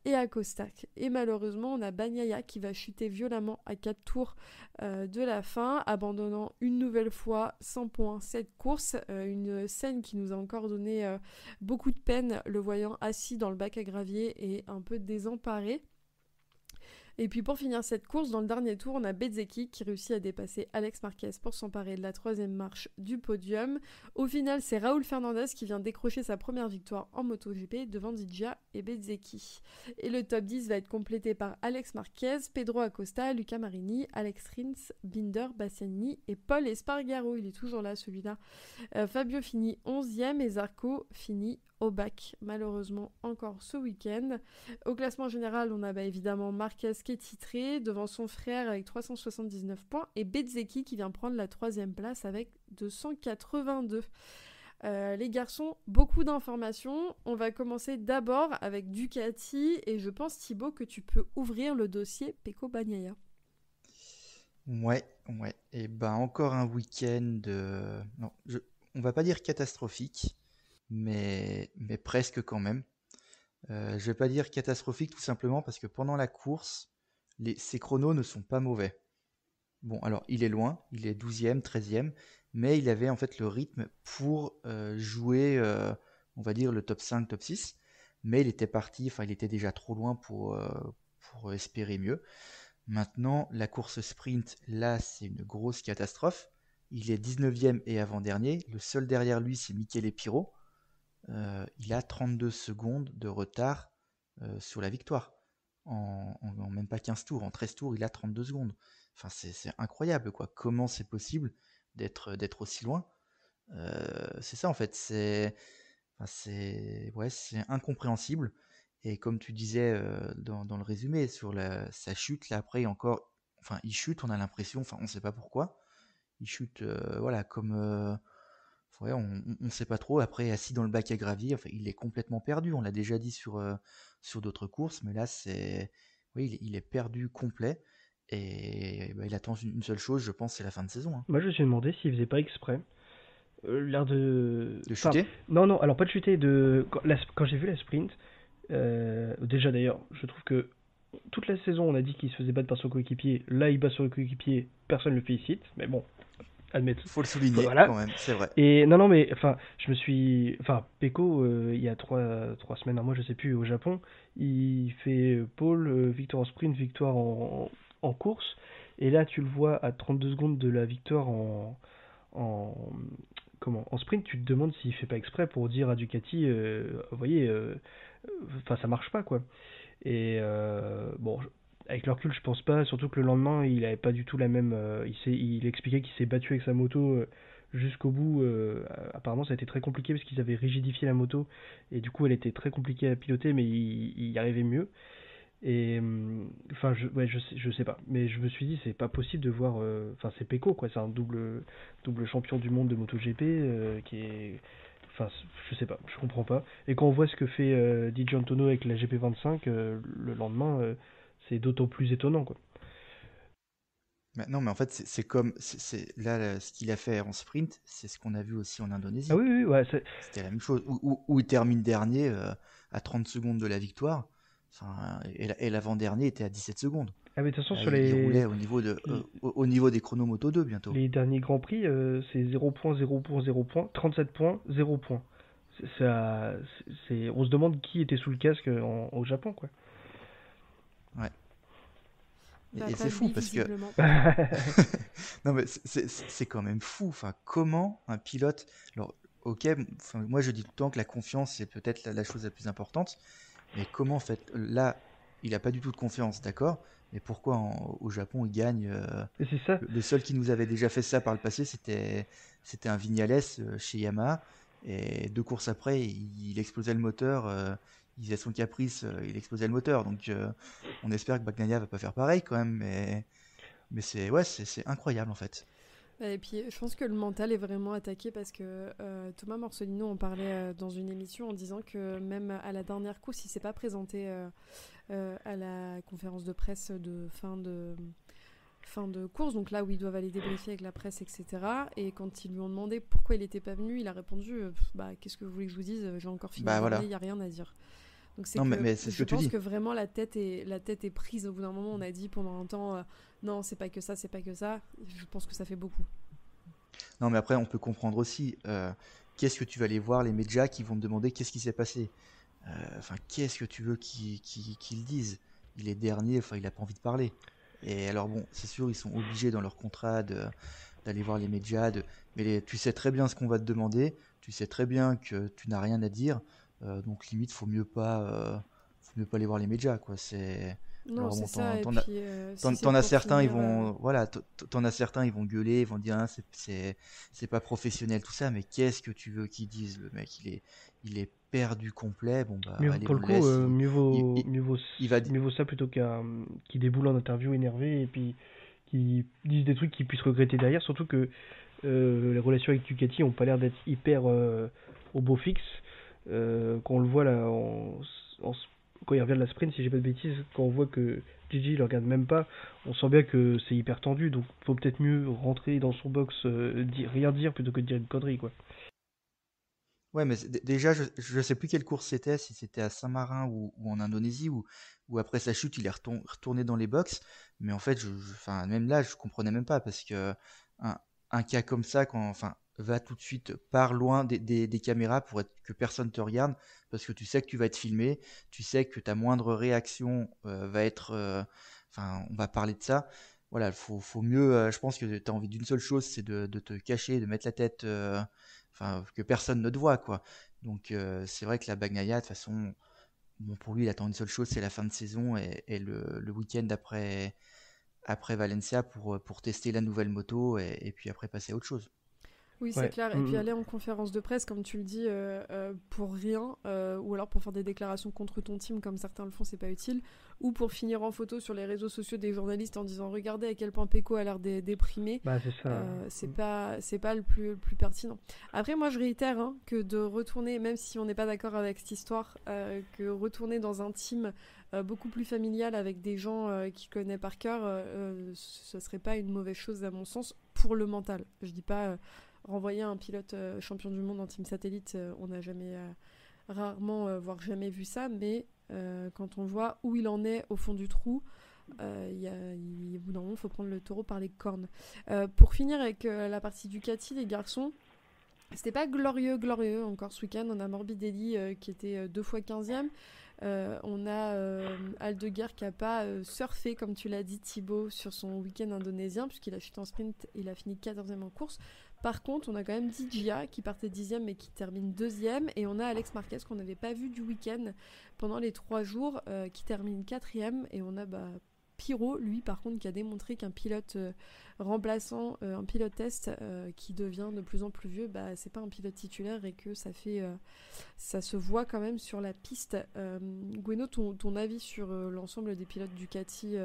et Acosta. Et malheureusement, on a Bagnaia qui va chuter violemment à 4 tours de la fin, abandonnant une nouvelle fois 100 points cette course. Une scène qui nous a encore donné beaucoup de peine, le voyant assis dans le bac à gravier et un peu désemparé. Et puis pour finir cette course, dans le dernier tour, on a Bezzecchi qui réussit à dépasser Alex Marquez pour s'emparer de la 3e marche du podium. Au final, c'est Raúl Fernandez qui vient décrocher sa première victoire en MotoGP devant Di Gia et Bezzecchi. Et le top 10 va être complété par Alex Marquez, Pedro Acosta, Luca Marini, Alex Rins, Binder, Bastianini et Paul Espargaro. Il est toujours là celui-là. Fabio finit 11e et Zarco finit au bac, malheureusement encore ce week-end. Au classement général, on a évidemment Marquez qui est titré devant son frère avec 379 points et Bezzecchi qui vient prendre la 3e place avec 282. Les garçons, beaucoup d'informations. On va commencer d'abord avec Ducati et je pense Thibaut que tu peux ouvrir le dossier Pecco Bagnaia. Ouais. Et encore un week-end non, on va pas dire catastrophique, mais presque quand même. Je vais pas dire catastrophique tout simplement parce que pendant la course, ses chronos ne sont pas mauvais. Bon, alors il est loin, il est 12e, 13e, mais il avait en fait le rythme pour jouer, on va dire, le top 5, top 6, mais il était déjà trop loin pour espérer mieux. Maintenant, la course sprint, là, c'est une grosse catastrophe. Il est 19e et avant-dernier. Le seul derrière lui, c'est Michele Pirro. Il a 32 secondes de retard sur la victoire. En même pas 15 tours. En 13 tours, il a 32 secondes. Enfin, c'est incroyable, quoi. Comment c'est possible d'être aussi loin ? C'est ça, en fait. C'est incompréhensible. Et comme tu disais dans le résumé, sur sa chute, là, après, il chute, on a l'impression, on ne sait pas pourquoi. Il chute, comme... on ne sait pas trop. Après, assis dans le bac à gravier, il est complètement perdu. On l'a déjà dit sur d'autres courses, mais là, il est perdu complet. Et il attend une seule chose, je pense, c'est la fin de saison. Hein. Moi, je me suis demandé s'il faisait pas exprès. L'air de chuter. Non, alors pas de chuter. Quand j'ai vu la sprint, déjà d'ailleurs, je trouve que toute la saison, on a dit qu'il se faisait battre par son coéquipier. Là, il bat son coéquipier, personne ne le félicite. Mais bon, admettons. Faut le souligner voilà. Quand même, c'est vrai. Et non, mais Pecco, il y a 3 semaines, un mois, je sais plus, au Japon, il fait pole, victoire en sprint, victoire en course. Et là, tu le vois à 32 secondes de la victoire en sprint, tu te demandes s'il fait pas exprès pour dire à Ducati, vous voyez, ça marche pas, quoi. Et bon, avec le recul, je pense pas, surtout que le lendemain, il avait pas du tout la même. Il expliquait qu'il s'est battu avec sa moto jusqu'au bout. Apparemment, ça a été très compliqué parce qu'ils avaient rigidifié la moto et du coup, elle était très compliquée à piloter, mais il y arrivait mieux. Et je sais pas, mais je me suis dit c'est pas possible de voir, c'est Pecco, quoi, c'est un double champion du monde de MotoGP qui est, je sais pas, je comprends pas. Et quand on voit ce que fait Di Gianantonio avec la GP25 le lendemain, c'est d'autant plus étonnant, quoi. Non, mais en fait, là, ce qu'il a fait en sprint, c'est ce qu'on a vu aussi en Indonésie. Ah oui, ouais, c'était la même chose, où il termine dernier à 30 secondes de la victoire. Et l'avant-dernier était à 17 secondes. Ah mais de toute façon, il roulait au niveau des chronos Moto 2 bientôt. Les derniers Grands Prix, c'est 0 points, 0 points, 0 points, 37 points, 0 points. On se demande qui était sous le casque au Japon, quoi. Ouais. Et c'est fou parce que... non mais c'est quand même fou. Comment un pilote... Alors, ok, moi je dis tout le temps que la confiance c'est peut-être la chose la plus importante. Mais comment, en fait, là, il n'a pas du tout de confiance, d'accord ? Mais pourquoi au Japon, il gagne C'est ça. Le seul qui nous avait déjà fait ça par le passé, c'était un Vignales chez Yamaha. Et 2 courses après, il explosait le moteur. Il faisait son caprice, il explosait le moteur. Donc, on espère que Bagnaia va pas faire pareil quand même. Mais c'est incroyable, en fait. Et puis, je pense que le mental est vraiment attaqué parce que Thomas Morsolino en parlait dans une émission en disant que même à la dernière course, il ne s'est pas présenté à la conférence de presse de fin de course, donc là où ils doivent aller débriefer avec la presse, etc. Et quand ils lui ont demandé pourquoi il n'était pas venu, il a répondu qu'est-ce que vous voulez que je vous dise, j'ai encore fini la journée, il n'y a rien à dire. Donc mais c'est ce que tu dis. Je pense que vraiment la tête est prise au bout d'un moment. On a dit pendant un temps non, c'est pas que ça. Je pense que ça fait beaucoup. Non, mais après on peut comprendre aussi. Qu'est-ce que tu vas aller voir les médias qui vont te demander qu'est-ce qui s'est passé. Qu'est-ce que tu veux qu'ils disent. Il est dernier, il a pas envie de parler. Et alors bon, c'est sûr, ils sont obligés dans leur contrat d'aller voir les médias. Mais tu sais très bien ce qu'on va te demander. Tu sais très bien que tu n'as rien à dire. Donc limite, faut mieux pas aller voir les médias, quoi. Non, c'est ça. T'en as certains, ils vont, t'en as certains, ils vont gueuler, ils vont dire c'est pas professionnel tout ça. Mais qu'est-ce que tu veux qu'ils disent ? Le mec, il il est perdu complet. Bon bah allez, Pour on le le coup, laisse. Il va. mieux vaut ça plutôt qu'il déboule en interview énervé et puis qu'il dise des trucs qu'il puisse regretter derrière. Surtout que les relations avec Ducati ont pas l'air d'être hyper au beau fixe. Quand on le voit là, quand il revient de la sprint, si j'ai pas de bêtises, quand on voit que Gigi le regarde même pas, on sent bien que c'est hyper tendu. Donc faut peut-être mieux rentrer dans son box, rien dire plutôt que de dire une connerie, quoi. Ouais, mais déjà, je sais plus quelle course c'était, si c'était à Saint-Marin ou en Indonésie, ou après sa chute, il est retourné dans les box. Mais en fait, enfin, même là, je comprenais même pas parce que un, un cas comme ça, enfin, va tout de suite par loin des caméras pour que personne te regarde, parce que tu sais que tu vas être filmé, tu sais que ta moindre réaction va être, enfin, on va parler de ça. Voilà, faut mieux. Je pense que tu as envie d'une seule chose, c'est de te cacher, de mettre la tête. Enfin, que personne ne te voit, quoi. Donc, c'est vrai que la Bagnaia, de toute façon, bon, pour lui, il attend une seule chose, c'est la fin de saison et le week-end après Valencia pour tester la nouvelle moto et puis après passer à autre chose. Oui, c'est Ouais. clair. Et puis aller en conférence de presse, comme tu le dis, pour rien, ou alors pour faire des déclarations contre ton team, comme certains le font, c'est pas utile, ou pour finir en photo sur les réseaux sociaux des journalistes en disant regardez à quel point Pecco a l'air déprimé. Bah c'est ça. C'est pas le plus pertinent. Après, moi, je réitère que de retourner, même si on n'est pas d'accord avec cette histoire, que retourner dans un team beaucoup plus familial avec des gens qui connaissent par cœur, ce serait pas une mauvaise chose à mon sens pour le mental. Je dis pas renvoyer un pilote champion du monde en team satellite, on n'a jamais, rarement, voire jamais vu ça, mais quand on voit où il en est au fond du trou, au bout d'un moment, il faut prendre le taureau par les cornes. Pour finir avec la partie Ducati, les garçons, c'était pas glorieux encore ce week-end. On a Morbidelli qui était 2 fois 15e. On a Aldeguer qui n'a pas surfé, comme tu l'as dit Thibaut, sur son week-end indonésien, puisqu'il a chuté en sprint, il a fini 14e en course. Par contre, on a quand même Digia qui partait 10e mais qui termine 2e. Et on a Alex Marquez qu'on n'avait pas vu du week-end pendant les 3 jours, qui termine 4e. Et on a Pirot, lui, par contre, qui a démontré qu'un pilote remplaçant, un pilote test qui devient de plus en plus vieux, c'est pas un pilote titulaire et que ça se voit quand même sur la piste. Gweno, ton avis sur l'ensemble des pilotes Ducati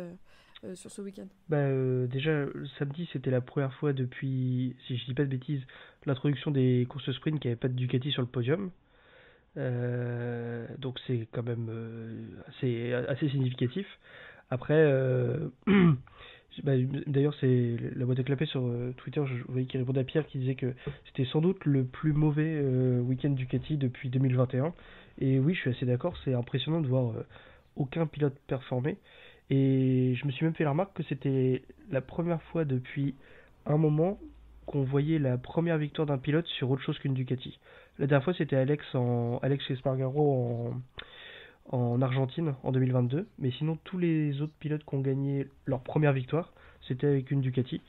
sur ce week-end? Déjà, le samedi, c'était la première fois depuis, si je dis pas de bêtises, l'introduction des courses sprint qui avait pas de Ducati sur le podium. Donc c'est quand même assez significatif. Après, d'ailleurs, c'est la boîte à clapper sur Twitter, je voyais qu'il répondait à Pierre qui disait que c'était sans doute le plus mauvais week-end Ducati depuis 2021. Et oui, je suis assez d'accord, c'est impressionnant de voir aucun pilote performer. Et je me suis même fait la remarque que c'était la première fois depuis un moment qu'on voyait la première victoire d'un pilote sur autre chose qu'une Ducati. La dernière fois, c'était Alex Espargaro en Argentine en 2022. Mais sinon, tous les autres pilotes qui ont gagné leur première victoire, c'était avec une Ducati.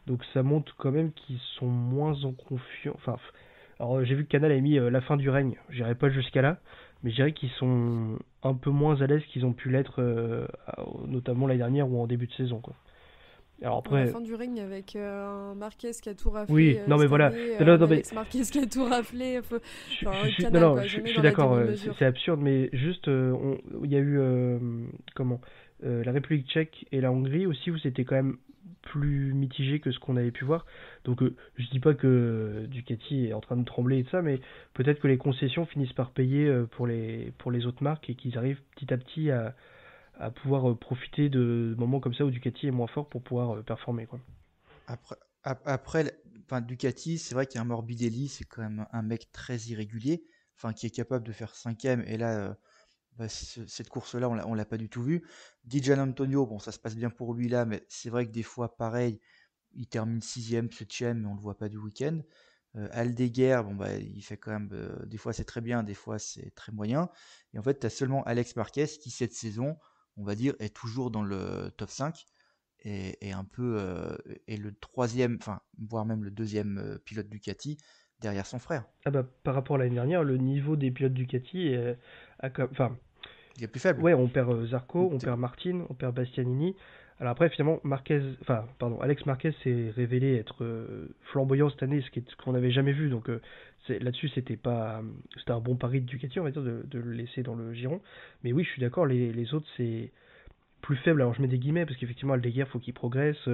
Donc ça montre quand même qu'ils sont moins en confiance. Enfin, alors j'ai vu que Canal a mis la fin du règne. J'irai pas jusqu'à là, mais je dirais qu'ils sont un peu moins à l'aise qu'ils ont pu l'être, notamment l'année dernière ou en début de saison, quoi. Alors après, La fin du règne avec un Marquez qui a tout raflé. oui, non mais voilà. Alex Marquez qui a tout raflé. Je suis d'accord, c'est absurde, mais juste, il y a eu la République tchèque et la Hongrie aussi où c'était quand même plus mitigé que ce qu'on avait pu voir. Donc je dis pas que Ducati est en train de trembler et tout ça, mais peut-être que les concessions finissent par payer pour les autres marques et qu'ils arrivent petit à petit à pouvoir profiter de moments comme ça où Ducati est moins fort pour pouvoir performer, quoi. Après, enfin, Ducati, c'est vrai qu'il y a un Morbidelli, c'est quand même un mec très irrégulier, enfin, qui est capable de faire 5e, et là, cette course-là, on l'a pas du tout vu. Di Giannantonio, bon, ça se passe bien pour lui là, mais c'est vrai que des fois, pareil, il termine 6e, 7e, mais on le voit pas du week-end. Aldeguer, bon, il fait quand même, des fois c'est très bien, des fois c'est très moyen. Et en fait, tu as seulement Alex Marquez qui, cette saison, on va dire, est toujours dans le top 5 et un peu est le troisième, enfin, voire même le deuxième pilote Ducati derrière son frère. Par rapport à l'année dernière, le niveau des pilotes Ducati il est plus faible. Ouais, on perd Zarco, on perd Martin, on perd Bastianini. Alors après, finalement, Alex Marquez s'est révélé être flamboyant cette année, ce qu'on n'avait jamais vu. Donc là-dessus, c'était un bon pari de Ducati, on va dire, de le laisser dans le giron. Mais oui, je suis d'accord, les autres, c'est plus faible. Alors je mets des guillemets, parce qu'effectivement, Aldeguer, faut qu'il progresse.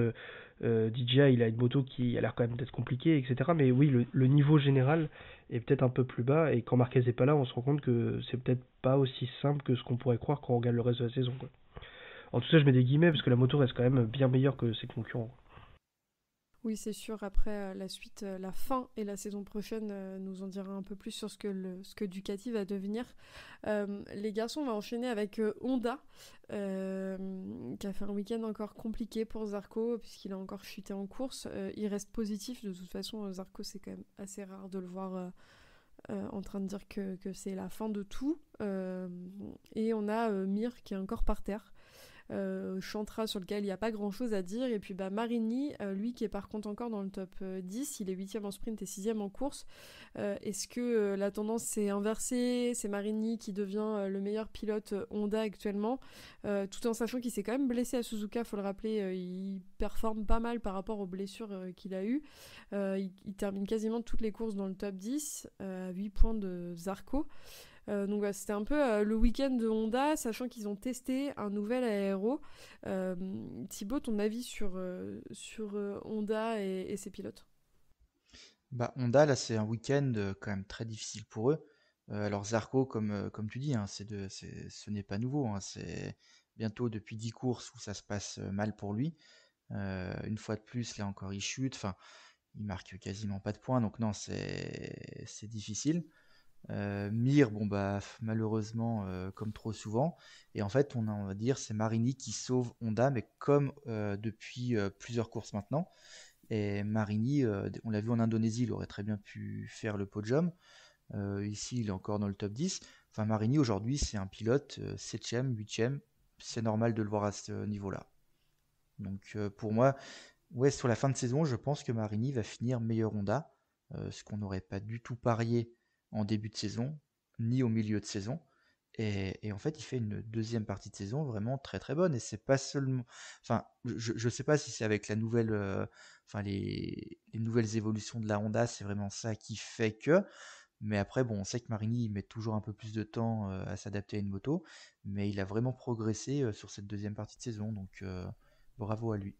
DJI, il a une moto qui a l'air quand même d'être compliquée, etc. Mais oui, le niveau général est peut-être un peu plus bas. Et quand Marquez n'est pas là, on se rend compte que c'est peut-être pas aussi simple que ce qu'on pourrait croire quand on regarde le reste de la saison, quoi. En tout cas, je mets des guillemets parce que la moto reste quand même bien meilleure que ses concurrents. Oui, c'est sûr. Après, la suite, la fin et la saison prochaine nous en dira un peu plus sur ce que Ducati va devenir. Les garçons, on va enchaîner avec Honda, qui a fait un week-end encore compliqué pour Zarco, puisqu'il a encore chuté en course. Il reste positif. De toute façon, Zarco, c'est quand même assez rare de le voir en train de dire que c'est la fin de tout. Et on a Mir qui est encore par terre. Chantra sur lequel il n'y a pas grand chose à dire, et puis Marini, lui qui est par contre encore dans le top 10, il est 8ème en sprint et 6ème en course. Est-ce que la tendance s'est inversée, c'est Marini qui devient le meilleur pilote Honda actuellement, tout en sachant qu'il s'est quand même blessé à Suzuka, faut le rappeler, il performe pas mal par rapport aux blessures qu'il a eues, il termine quasiment toutes les courses dans le top 10, 8 points de Zarco. Donc voilà, c'était un peu le week-end de Honda, sachant qu'ils ont testé un nouvel aéro. Thibaut, ton avis sur Honda et ses pilotes? Honda, là, c'est un week-end quand même très difficile pour eux. Alors Zarco, comme tu dis, hein, ce n'est pas nouveau, hein, c'est bientôt depuis 10 courses où ça se passe mal pour lui. Une fois de plus, là encore, il chute. Enfin, il marque quasiment pas de points, donc non, c'est difficile. Mir, malheureusement, comme trop souvent. Et en fait, on va dire, c'est Marini qui sauve Honda, mais comme depuis plusieurs courses maintenant. Et Marini, on l'a vu en Indonésie, il aurait très bien pu faire le podium. Ici, il est encore dans le top 10. Enfin, Marini, aujourd'hui, c'est un pilote 7ème, 8ème. C'est normal de le voir à ce niveau-là. Donc, pour moi, ouais, sur la fin de saison, je pense que Marini va finir meilleur Honda. Ce qu'on n'aurait pas du tout parié en début de saison, ni au milieu de saison. Et en fait, il fait une deuxième partie de saison vraiment très très bonne. Et c'est pas seulement. Enfin, je sais pas si c'est avec la nouvelle. Les nouvelles évolutions de la Honda, c'est vraiment ça qui fait que. Mais après, bon, on sait que Marini il met toujours un peu plus de temps à s'adapter à une moto. Mais il a vraiment progressé sur cette deuxième partie de saison. Donc, bravo à lui.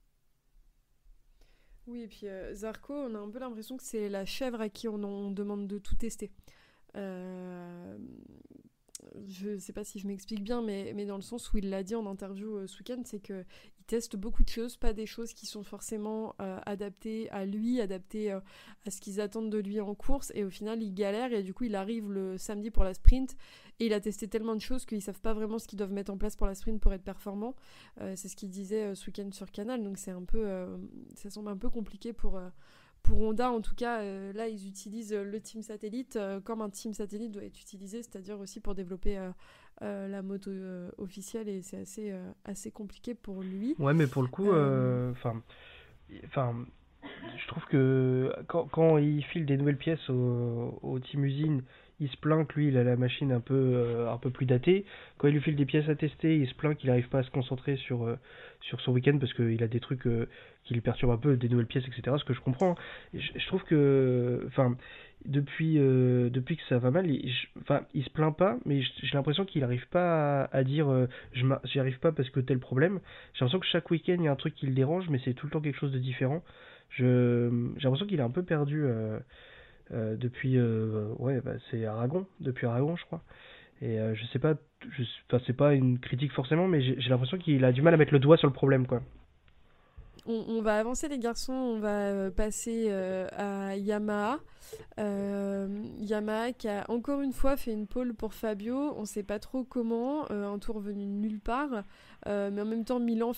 Oui, et puis Zarco, on a un peu l'impression que c'est la chèvre à qui on demande de tout tester. Je sais pas si je m'explique bien, mais dans le sens où il l'a dit en interview ce week-end, c'est qu'il teste beaucoup de choses, pas des choses qui sont forcément adaptées à lui, adaptées à ce qu'ils attendent de lui en course, et au final il galère, et du coup il arrive le samedi pour la sprint, et il a testé tellement de choses qu'ils savent pas vraiment ce qu'ils doivent mettre en place pour la sprint pour être performant. C'est ce qu'il disait ce week-end sur Canal, donc c'est un peu, ça semble un peu compliqué pour Honda. En tout cas, là, ils utilisent le team satellite comme un team satellite doit être utilisé, c'est-à-dire aussi pour développer la moto officielle, et c'est assez compliqué pour lui. Ouais, mais pour le coup, je trouve que quand il file des nouvelles pièces au team usine, il se plaint que lui, il a la machine un peu plus datée. Quand il lui file des pièces à tester, il se plaint qu'il n'arrive pas à se concentrer sur son week-end parce qu'il a des trucs qui lui perturbent un peu, des nouvelles pièces, etc. Ce que je comprends. Je trouve que, depuis que ça va mal, il se plaint pas, mais j'ai l'impression qu'il n'arrive pas à dire j'y arrive pas parce que tel problème. J'ai l'impression que chaque week-end, il y a un truc qui le dérange, mais c'est tout le temps quelque chose de différent. J'ai l'impression qu'il est un peu perdu depuis c'est Aragon, depuis Aragon je crois, et je sais pas, c'est pas une critique forcément, mais j'ai l'impression qu'il a du mal à mettre le doigt sur le problème, quoi. On va avancer les garçons, on va passer à Yamaha. Yamaha qui a encore une fois fait une pole pour Fabio, on sait pas trop comment, un tour venu de nulle part, mais en même temps Miller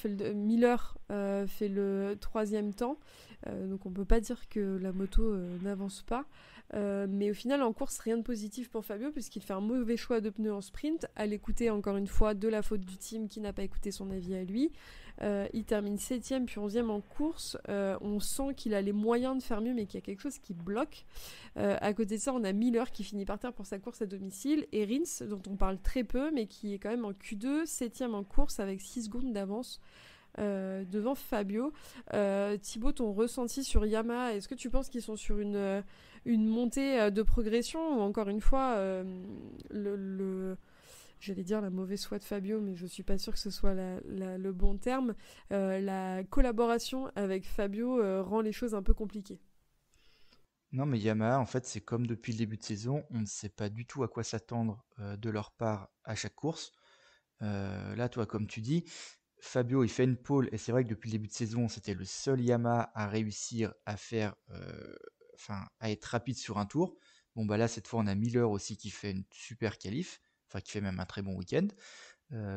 fait le 3e temps, donc on peut pas dire que la moto n'avance pas. Mais au final en course rien de positif pour Fabio puisqu'il fait un mauvais choix de pneus en sprint, à l'écouter encore une fois de la faute du team qui n'a pas écouté son avis à lui. Il termine 7ème puis 11ème en course, on sent qu'il a les moyens de faire mieux mais qu'il y a quelque chose qui bloque. À côté de ça on a Miller qui finit par terre pour sa course à domicile, et Rins dont on parle très peu mais qui est quand même en Q2, 7ème en course avec 6 secondes d'avance. devant Fabio. Thibaut, ton ressenti sur Yamaha, est-ce que tu penses qu'ils sont sur une montée de progression ou encore une fois j'allais dire la mauvaise foi de Fabio, mais je suis pas sûre que ce soit le bon terme. La collaboration avec Fabio rend les choses un peu compliquées. Non, mais Yamaha, en fait, c'est comme depuis le début de saison, on ne sait pas du tout à quoi s'attendre de leur part à chaque course. Là, toi, comme tu dis, Fabio, il fait une pole, et c'est vrai que depuis le début de saison, c'était le seul Yamaha à réussir à faire, à être rapide sur un tour. Bon, bah là, cette fois, on a Miller aussi qui fait une super qualif, enfin, qui fait même un très bon week-end.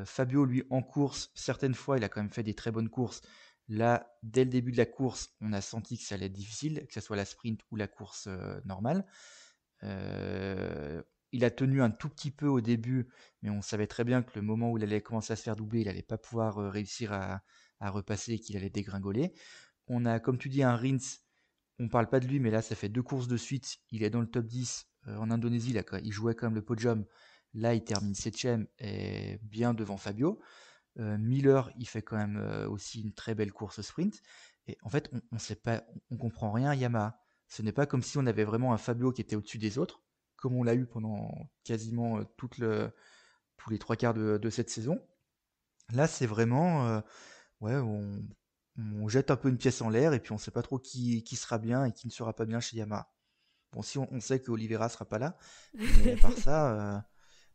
Fabio, lui, en course, certaines fois, il a quand même fait des très bonnes courses. Là, dès le début de la course, on a senti que ça allait être difficile, que ce soit la sprint ou la course normale. Il a tenu un tout petit peu au début, mais on savait très bien que le moment où il allait commencer à se faire doubler, il n'allait pas pouvoir réussir à repasser et qu'il allait dégringoler. On a, comme tu dis, un Rins, on ne parle pas de lui, mais là, ça fait 2 courses de suite. Il est dans le top 10 en Indonésie, là, il jouait quand même le podium. Là, il termine 7ème et bien devant Fabio. Miller, il fait quand même aussi une très belle course sprint. Et en fait, on sait pas, on comprend rien à Yamaha. Ce n'est pas comme si on avait vraiment un Fabio qui était au-dessus des autres, comme on l'a eu pendant quasiment tous les 3/4 de cette saison. Là, c'est vraiment, on jette un peu une pièce en l'air et puis on sait pas trop qui sera bien et qui ne sera pas bien chez Yamaha. Bon, si on sait que Oliveira sera pas là, mais à part ça,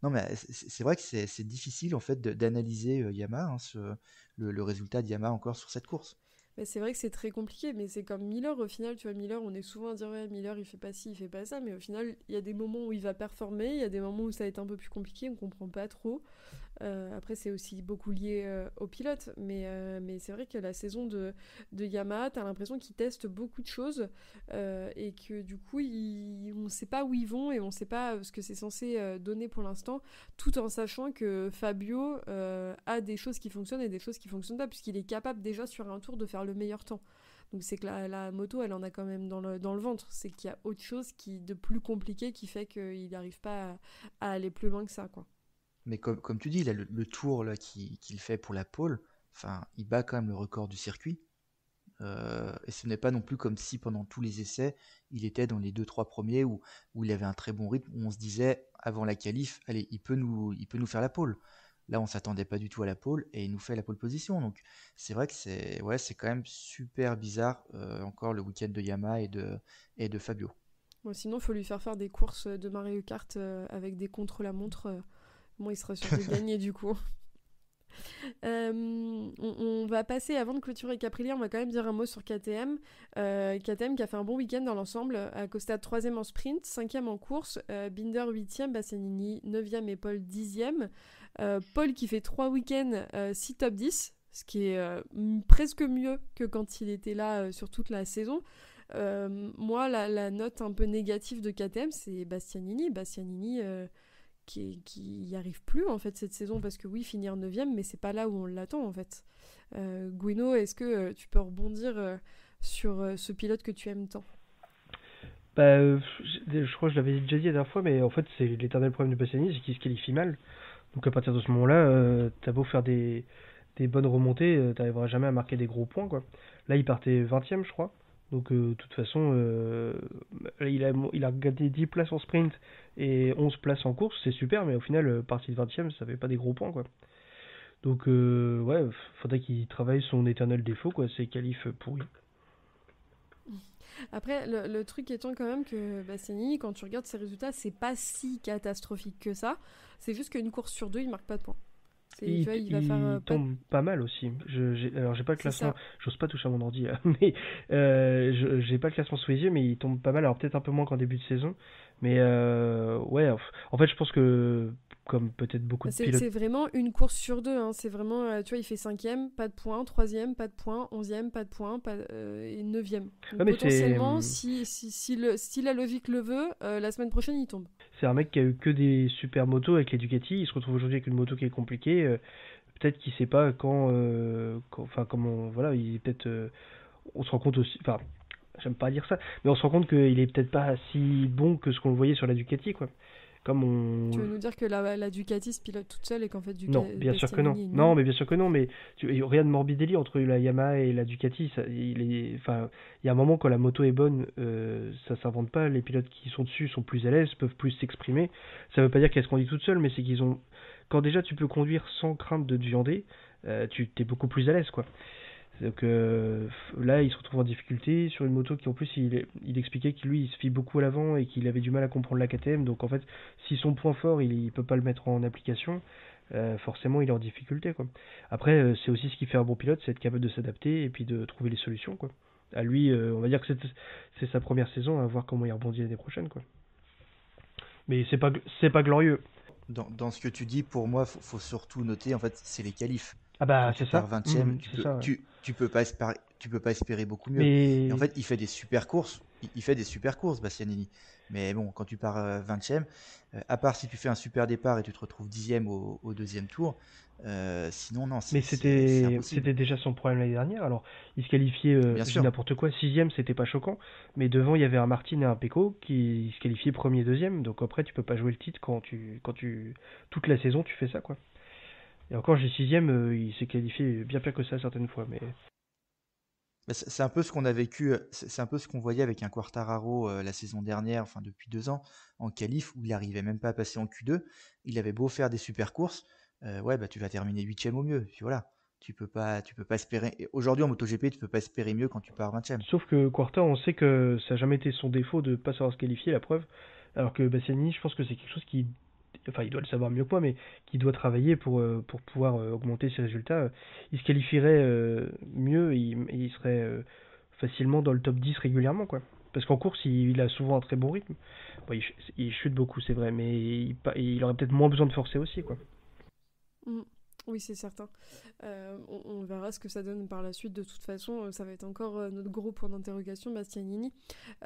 non, mais c'est vrai que c'est difficile en fait d'analyser Yamaha, hein, le résultat de Yamaha encore sur cette course. Mais c'est vrai que c'est très compliqué, mais c'est comme Miller au final, tu vois, Miller, on est souvent à dire ouais, Miller il fait pas ci, il fait pas ça, mais au final, il y a des moments où il va performer, il y a des moments où ça va être un peu plus compliqué, on comprend pas trop. Après, c'est aussi beaucoup lié au pilote, mais c'est vrai que la saison de Yamaha, t'as l'impression qu'ils testent beaucoup de choses et que du coup, on sait pas où ils vont et on sait pas ce que c'est censé donner pour l'instant, tout en sachant que Fabio a des choses qui fonctionnent et des choses qui fonctionnent pas, puisqu'il est capable déjà sur un tour de faire le meilleur temps. Donc c'est que la moto, elle en a quand même dans le ventre. C'est qu'il y a autre chose de plus compliqué qui fait qu'il n'arrive pas à aller plus loin que ça, quoi. Mais comme tu dis, là, le tour là, qu'il fait pour la pole, il bat quand même le record du circuit. Et ce n'est pas non plus comme si pendant tous les essais, il était dans les 2-3 premiers où il avait un très bon rythme, où on se disait avant la qualif, allez, il peut nous faire la pole. Là, on s'attendait pas du tout à la pole et il nous fait la pole position. Donc, c'est vrai que c'est quand même super bizarre encore le week-end de Yamaha et de Fabio. Bon, sinon, il faut lui faire des courses de Mario Kart avec des contre-la-montre. Il sera sûr de gagner du coup. On va passer, avant de clôturer Aprilia, on va quand même dire un mot sur KTM. KTM qui a fait un bon week-end dans l'ensemble. Acosta 3ème en sprint, 5ème en course, Binder 8ème, Bastianini 9ème et Paul 10ème. Paul qui fait 3 week-ends, 6 top 10, ce qui est presque mieux que quand il était là sur toute la saison. Moi, la note un peu négative de KTM, c'est Bastianini. Bastianini qui y arrive plus en fait cette saison, parce que oui, finir 9ème, mais c'est pas là où on l'attend en fait. Guino, est-ce que tu peux rebondir sur ce pilote que tu aimes tant? Je crois que je l'avais déjà dit la dernière fois, mais en fait c'est l'éternel problème de Bastianini, c'est qu'il se qualifie mal. Donc à partir de ce moment-là, t'as beau faire des bonnes remontées, t'arriveras jamais à marquer des gros points, quoi. Là il partait 20ème je crois. Donc de toute façon, il a gagné 10 places en sprint et 11 places en course, c'est super, mais au final, partie de 20ème, ça fait pas des gros points, quoi. Donc faudrait qu'il travaille son éternel défaut, quoi, ses qualifs pourris. Après, le truc étant quand même que Bastianini, quand tu regardes ses résultats, c'est pas si catastrophique que ça. C'est juste qu'une course sur 2, il marque pas de points. Il tombe pas mal aussi. Alors j'ai pas le classement, j'ose pas toucher à mon ordi, mais j'ai pas le classement sous les yeux, mais il tombe pas mal. Alors peut-être un peu moins qu'en début de saison, mais en fait je pense que comme peut-être beaucoup de pilotes. C'est vraiment une course sur 2, hein. C'est vraiment, tu vois, il fait 5ème, pas de points, 3ème, pas de points, 11ème, pas de points, et 9ème. Donc, potentiellement, si la logique le veut, la semaine prochaine, il tombe. C'est un mec qui a eu que des super motos avec les Ducati, il se retrouve aujourd'hui avec une moto qui est compliquée, peut-être qu'il sait pas voilà, il est peut-être, on se rend compte aussi, enfin, j'aime pas dire ça, mais on se rend compte qu'il est peut-être pas si bon que ce qu'on le voyait sur la Ducati, quoi. comme Tu veux nous dire que la Ducati se pilote toute seule et qu'en fait Non, bien sûr que non. Non, mais bien sûr que non. Mais rien de Morbidelli entre la Yamaha et la Ducati. Enfin, il y a un moment quand la moto est bonne, ça s'invente pas. Les pilotes qui sont dessus sont plus à l'aise, peuvent plus s'exprimer. Ça veut pas dire qu'elles se conduisent toutes seules, mais c'est qu'ils ont. Quand déjà tu peux conduire sans crainte de te viander, tu t'es beaucoup plus à l'aise, quoi. Donc là, il se retrouve en difficulté sur une moto qui en plus il expliquait qu'il lui il se fie beaucoup à l'avant et qu'il avait du mal à comprendre la KTM. Donc en fait, si son point fort il peut pas le mettre en application, forcément il est en difficulté, quoi. Après, c'est aussi ce qui fait un bon pilote, c'est être capable de s'adapter et puis de trouver les solutions, quoi. À lui, on va dire que c'est sa première saison, à voir comment il rebondit l'année prochaine, quoi. Mais c'est pas glorieux. Dans ce que tu dis, pour moi, faut surtout noter, en fait, c'est les qualifs. Ah bah Quand c'est tu ça. pars 20e, C'est ça. Ouais. tu peux pas espérer beaucoup mieux. Et en Mais fait, il fait des super courses. Il fait des super courses, Bastianini. Mais bon, quand tu pars 20e, à part si tu fais un super départ et tu te retrouves 10e au deuxième tour, sinon, non, Mais c'est impossible. c'était déjà son problème l'année dernière. Alors, il se qualifiait, Bien je dis sûr. n'importe quoi, sixième, c'était pas choquant. Mais devant, il y avait un Martin et un Pecco qui se qualifiaient premier, deuxième. Donc après, tu peux pas jouer le titre toute la saison, tu fais ça, quoi. Et encore, j'ai sixième, il s'est qualifié bien pire que ça certaines fois. Mais Mais c'est un peu ce qu'on a vécu, c'est un peu ce qu'on voyait avec un Quartararo la saison dernière, enfin depuis 2 ans, en qualif, où il arrivait même pas à passer en Q2. Il avait beau faire des super courses, ouais, bah tu vas terminer 8e au mieux. Puis voilà, tu peux pas espérer. Et aujourd'hui en MotoGP, tu peux pas espérer mieux quand tu pars 20e. sauf que Quarta, on sait que ça n'a jamais été son défaut de pas savoir se qualifier, la preuve. Alors que Bastianini, je pense que c'est quelque chose qui, enfin, il doit le savoir mieux que moi, mais qui doit travailler pour pouvoir augmenter ses résultats. Il se qualifierait mieux, il serait facilement dans le top 10 régulièrement, quoi. Parce qu'en course, il a souvent un très bon rythme. Bon, il chute beaucoup, c'est vrai, mais il aurait peut-être moins besoin de forcer aussi, quoi. Mm. Oui, c'est certain. On verra ce que ça donne par la suite. De toute façon, ça va être encore notre gros point d'interrogation, Bastianini.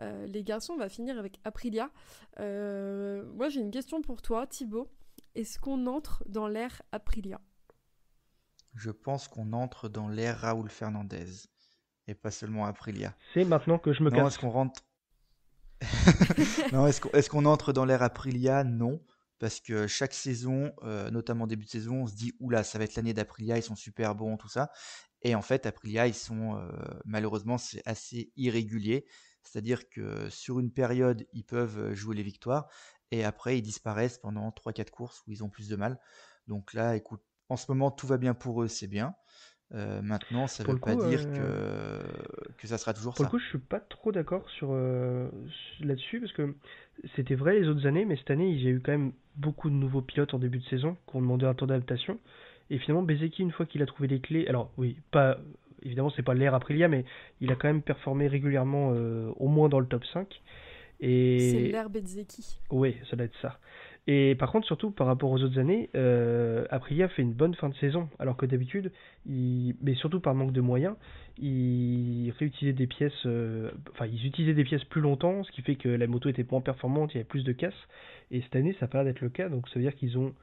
Les garçons, on va finir avec Aprilia. Moi, j'ai une question pour toi, Thibaut. Est-ce qu'on entre dans l'ère Aprilia? Je pense qu'on entre dans l'ère Raúl Fernandez et pas seulement Aprilia. C'est maintenant que je me Non, casse. est-ce qu'on rentre Non, est-ce qu'on entre dans l'ère Aprilia? Non, parce que chaque saison, notamment début de saison, on se dit oula, ça va être l'année d'Aprilia, ils sont super bons, tout ça. Et en fait, Aprilia, ils sont malheureusement, c'est assez irrégulier. C'est-à-dire que sur une période, ils peuvent jouer les victoires et après, ils disparaissent pendant 3-4 courses où ils ont plus de mal. Donc là, écoute, en ce moment, tout va bien pour eux, c'est bien. Maintenant, ça ne Pour veut le pas coup, dire que ça sera toujours Pour le ça. coup, je suis pas trop d'accord là-dessus parce que c'était vrai les autres années, mais cette année, il y a eu quand même beaucoup de nouveaux pilotes en début de saison qui ont demandé un temps d'adaptation. Et finalement, Bezeki, une fois qu'il a trouvé les clés, alors oui, pas évidemment, c'est pas l'ère Aprilia, mais il a quand même performé régulièrement, au moins dans le top 5. C'est Et l'ère Bezzecchi. oui, ça doit être ça. Et par contre, surtout par rapport aux autres années, Aprilia fait une bonne fin de saison, alors que d'habitude, mais surtout par manque de moyens, ils réutilisaient des pièces, enfin ils utilisaient des pièces plus longtemps, ce qui fait que la moto était moins performante, il y avait plus de casse. Et cette année, ça n'a pas l'air d'être le cas, donc ça veut dire qu'ils ont,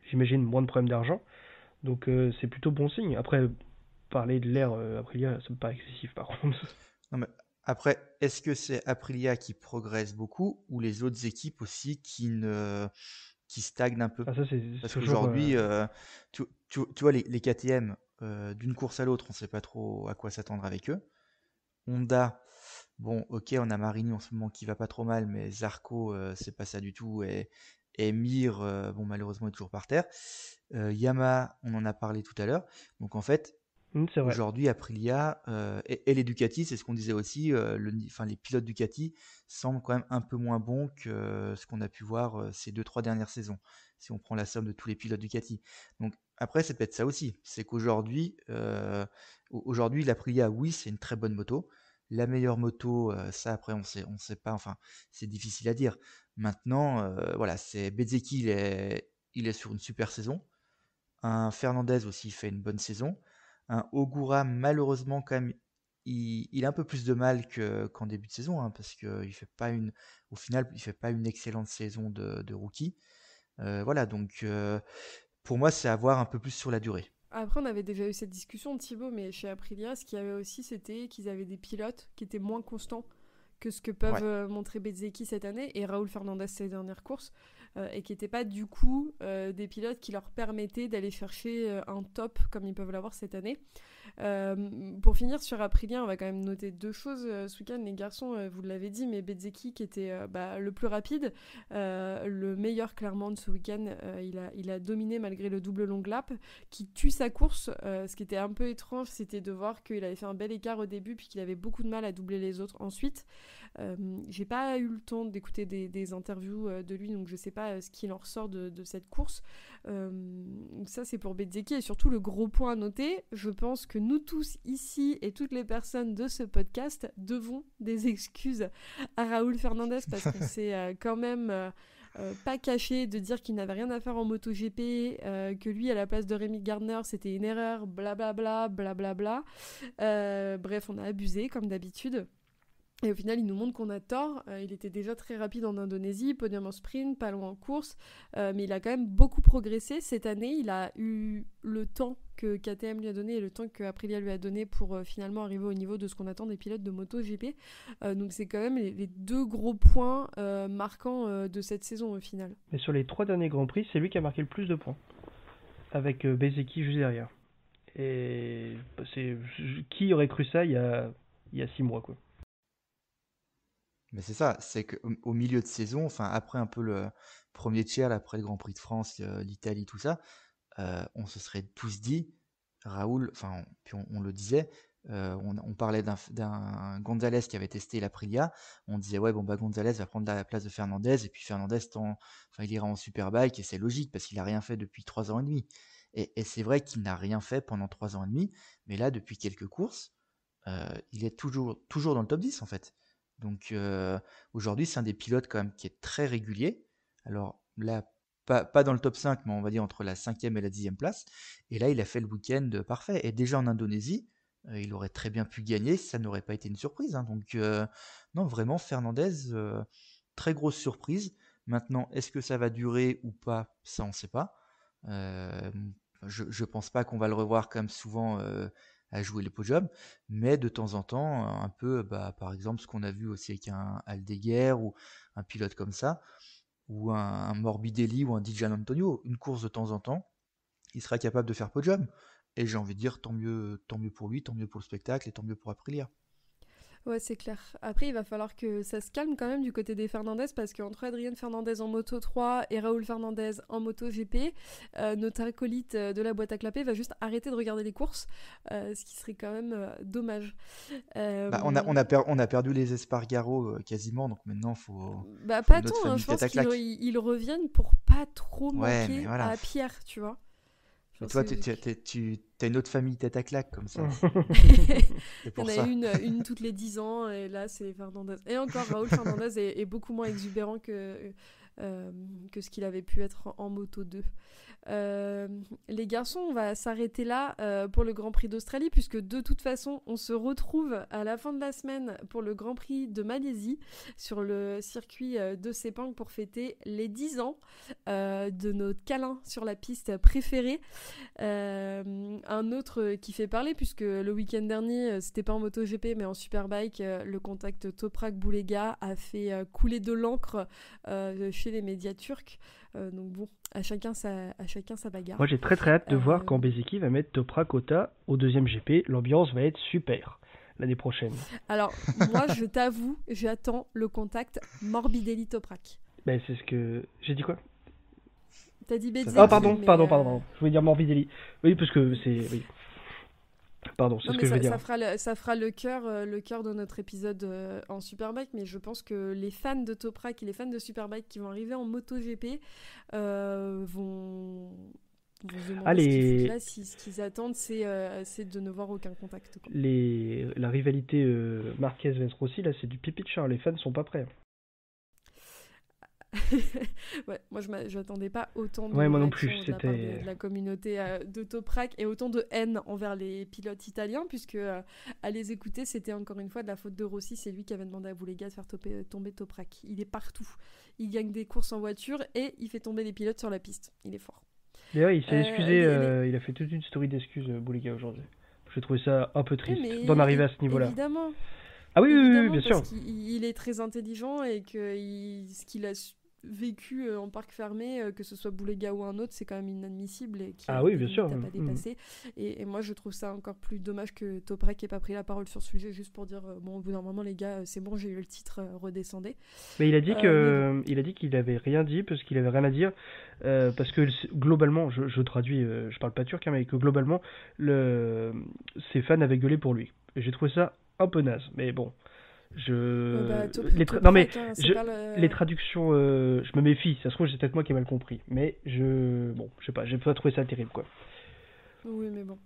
j'imagine, moins de problèmes d'argent. Donc c'est plutôt bon signe. Après, parler de l'ère Aprilia, ça me paraît excessif par contre. Non, mais après, est-ce que c'est Aprilia qui progresse beaucoup ou les autres équipes aussi qui stagnent un peu? Ah, ça c'est Parce toujours. qu'aujourd'hui, tu vois, les KTM, d'une course à l'autre, on ne sait pas trop à quoi s'attendre avec eux. Honda, bon, ok, on a Marini en ce moment qui va pas trop mal, mais Zarco, c'est pas ça du tout. Et Mir, bon, malheureusement, est toujours par terre. Yamaha, on en a parlé tout à l'heure. Donc en fait, C'est vrai. aujourd'hui, Aprilia et les Ducati, c'est ce qu'on disait aussi, enfin, les pilotes Ducati semblent quand même un peu moins bons que ce qu'on a pu voir ces 2-3 dernières saisons, si on prend la somme de tous les pilotes Ducati. Donc après, c'est peut-être ça aussi, c'est qu'aujourd'hui, l'Aprilia, oui, c'est une très bonne moto. La meilleure moto, ça après, on sait pas, enfin, c'est difficile à dire. Maintenant, voilà, c'est Bezzecchi, il est sur une super saison. Un Fernandez aussi fait une bonne saison. Un Ogura, malheureusement, quand même, il a un peu plus de mal qu'en début de saison, hein, parce qu'il fait pas au final, il fait pas une excellente saison de rookie. Voilà, donc pour moi, c'est à voir un peu plus sur la durée. Après, on avait déjà eu cette discussion, Thibaut, mais chez Aprilia, ce qu'il y avait aussi, c'était qu'ils avaient des pilotes qui étaient moins constants que ce que peuvent Ouais. montrer Bezzecchi cette année et Raúl Fernandez ces dernières courses. et qui n'étaient pas du coup des pilotes qui leur permettaient d'aller chercher un top comme ils peuvent l'avoir cette année. Pour finir sur Aprilia, on va quand même noter 2 choses ce week-end, les garçons, vous l'avez dit, mais Bezzecchi qui était le plus rapide, le meilleur clairement de ce week-end, il a dominé malgré le double long lap qui tue sa course. Ce qui était un peu étrange, c'était de voir qu'il avait fait un bel écart au début puis qu'il avait beaucoup de mal à doubler les autres ensuite. J'ai pas eu le temps d'écouter des interviews de lui, donc je sais pas ce qu'il en ressort de cette course. Ça c'est pour Bezzecchi, et surtout le gros point à noter, je pense que nous tous ici et toutes les personnes de ce podcast devons des excuses à Raúl Fernandez parce qu'on s'est quand même pas caché de dire qu'il n'avait rien à faire en MotoGP, que lui à la place de Rémi Gardner c'était une erreur, blablabla, blablabla. Bref, on a abusé comme d'habitude. Et au final, il nous montre qu'on a tort. Il était déjà très rapide en Indonésie, podium en sprint, pas loin en course. Mais il a quand même beaucoup progressé. Cette année, il a eu le temps que KTM lui a donné et le temps que Aprilia lui a donné pour finalement arriver au niveau de ce qu'on attend des pilotes de MotoGP. Donc c'est quand même les 2 gros points marquants de cette saison au final. Mais sur les 3 derniers Grands Prix, c'est lui qui a marqué le plus de points. Avec Bezzecchi juste derrière. Et qui aurait cru ça il y a 6 mois, quoi. Mais c'est ça, c'est qu'au milieu de saison, enfin après un peu le premier tiers, après le Grand Prix de France, l'Italie, tout ça, on se serait tous dit, Raúl, enfin, puis on le disait, on parlait d'un Gonzalez qui avait testé l'Aprilia, on disait ouais bon bah Gonzalez va prendre la place de Fernandez, et puis Fernandez il ira en Superbike, et c'est logique parce qu'il a rien fait depuis 3 ans et demi. Et c'est vrai qu'il n'a rien fait pendant 3 ans et demi, mais là depuis quelques courses, il est toujours dans le top 10 en fait. Donc aujourd'hui, c'est un des pilotes quand même qui est très régulier. Alors là, pas dans le top 5, mais on va dire entre la 5e et la 10e place. Et là, il a fait le week-end parfait. Et déjà en Indonésie, il aurait très bien pu gagner si ça n'aurait pas été une surprise. Hein. Donc non, vraiment, Fernandez, très grosse surprise. Maintenant, est-ce que ça va durer ou pas? Ça, on ne sait pas. Je pense pas qu'on va le revoir comme souvent à jouer les podiums, mais de temps en temps, un peu, par exemple, ce qu'on a vu aussi avec un Aldeguer ou un pilote comme ça, ou un Morbidelli ou un Di Giannantonio, une course de temps en temps, il sera capable de faire podium. Et j'ai envie de dire, tant mieux pour lui, tant mieux pour le spectacle et tant mieux pour Aprilia. Ouais, c'est clair. Après, il va falloir que ça se calme quand même du côté des Fernandez parce qu'entre Adrien Fernandez en Moto 3 et Raúl Fernandez en Moto GP, notre acolyte de la boîte à clapper va juste arrêter de regarder les courses, ce qui serait quand même dommage. On a perdu les Espargaro quasiment, donc maintenant il faut. Pas tant, hein, je pense qu'ils reviennent pour pas trop manquer à Pierre, tu vois. Mais toi, tu as une autre famille tête à claque comme ça. Il y en a une toutes les 10 ans, et là, c'est Fernandez. Et encore, Raúl Fernandez est beaucoup moins exubérant que ce qu'il avait pu être en Moto 2. Les garçons, on va s'arrêter là pour le Grand Prix d'Australie, puisque de toute façon, on se retrouve à la fin de la semaine pour le Grand Prix de Malaisie, sur le circuit de Sepang pour fêter les 10 ans de notre câlin sur la piste préférée. Un autre qui fait parler, puisque le week-end dernier, c'était pas en MotoGP, mais en Superbike, le contact Toprak-Boulega a fait couler de l'encre chez les médias turcs. Donc bon, à chacun sa bagarre. Moi j'ai très hâte de voir quand Bezzecchi va mettre Toprak Ota au 2e GP. L'ambiance va être super l'année prochaine. Alors moi je t'avoue, j'attends le contact Morbidelli Toprak. Ben c'est ce que... J'ai dit quoi? T'as dit Bezzecchi. Ah pardon. Je voulais dire Morbidelli. Oui, parce que c'est... Oui. Pardon, c'est ce que je veux dire. Ça fera le cœur de notre épisode en Superbike, mais je pense que les fans de Toprak et les fans de Superbike qui vont arriver en MotoGP vont se demander ce qu'ils attendent, c'est de ne voir aucun contact. Quoi. La rivalité Marquez-Rossi, là, c'est du pipi de chat. Les fans sont pas prêts. Ouais, moi je m'attendais pas autant de moi non plus, c'était de la communauté de Toprak et autant de haine envers les pilotes italiens, puisque à les écouter c'était encore une fois de la faute de Rossi. C'est lui qui avait demandé à Boulega de faire tomber Toprak. Il est partout, il gagne des courses en voiture et il fait tomber les pilotes sur la piste. Il est fort. D'ailleurs il s'est excusé, il a fait toute une story d'excuses Boulega aujourd'hui. J'ai trouvé ça un peu triste d'en arriver à ce niveau-là. Évidemment. Ah oui, bien sûr. Il est très intelligent et que vécu en parc fermé, que ce soit Boulega ou un autre, c'est quand même inadmissible et qui oui, bien sûr. à pas dépasser. Et moi, je trouve ça encore plus dommage que Toprak ait pas pris la parole sur ce sujet, juste pour dire bon, au bout d'un moment, les gars, c'est bon, j'ai eu le titre, redescendez. Mais il a dit il a dit qu'il avait rien dit parce qu'il avait rien à dire parce que globalement, je traduis, je parle pas turc, hein, mais que globalement, ses fans avaient gueulé pour lui. Et j'ai trouvé ça un peu naze, mais bon. Les traductions, je me méfie. Ça se trouve, c'est peut-être moi qui ai mal compris. Mais je sais pas, j'ai pas trouvé ça terrible, quoi. Oui, mais bon,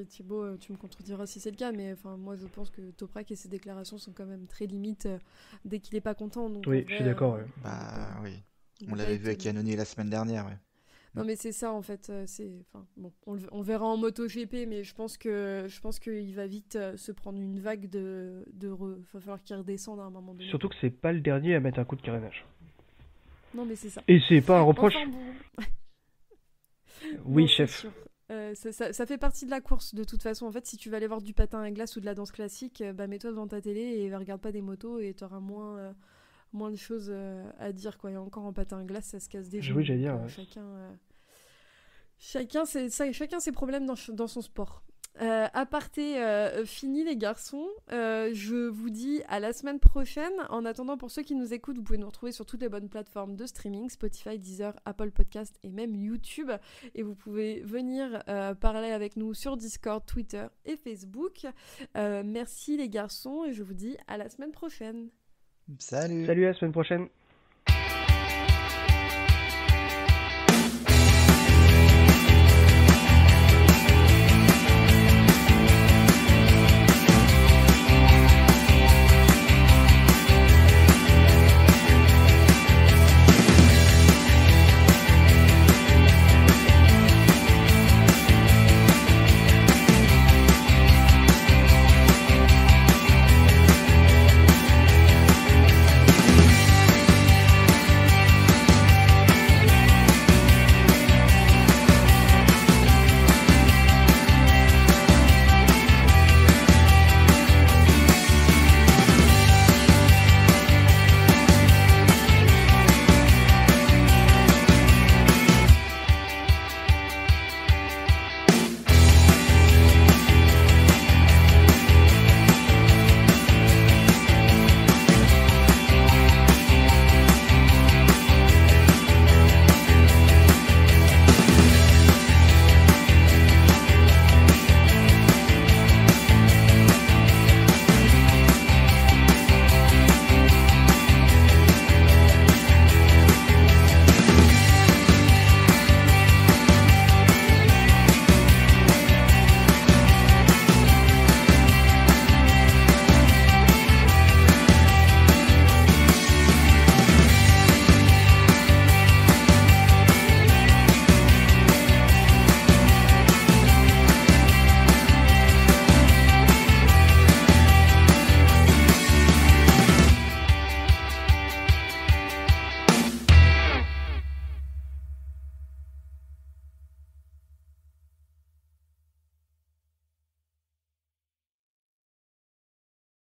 Thibaut, tu me contrediras si c'est le cas, mais moi je pense que Toprak et ses déclarations sont quand même très limites dès qu'il est pas content. Donc oui, je suis d'accord. Ouais. Oui, on l'avait vu avec Iannone la semaine dernière. Ouais. Non, mais c'est ça en fait. On verra en MotoGP, mais je pense qu'il va vite se prendre une vague va falloir qu'il redescende à un moment donné. Surtout que c'est pas le dernier à mettre un coup de carénage. Non, mais c'est ça. Et c'est pas un reproche. Enfin, bon. Oui, non, chef. Ça fait partie de la course de toute façon. En fait, si tu vas aller voir du patin à glace ou de la danse classique, mets-toi devant ta télé et regarde pas des motos et t'auras moins de choses à dire, quoi. Et encore en patin à glace, ça se casse des genoux. Oui, j'allais dire. Chacun ses problèmes dans son sport. Aparté fini, les garçons. Je vous dis à la semaine prochaine. En attendant, pour ceux qui nous écoutent, vous pouvez nous retrouver sur toutes les bonnes plateformes de streaming, Spotify, Deezer, Apple Podcast et même YouTube. Et vous pouvez venir parler avec nous sur Discord, Twitter et Facebook. Merci les garçons et je vous dis à la semaine prochaine. Salut. Salut, à la semaine prochaine.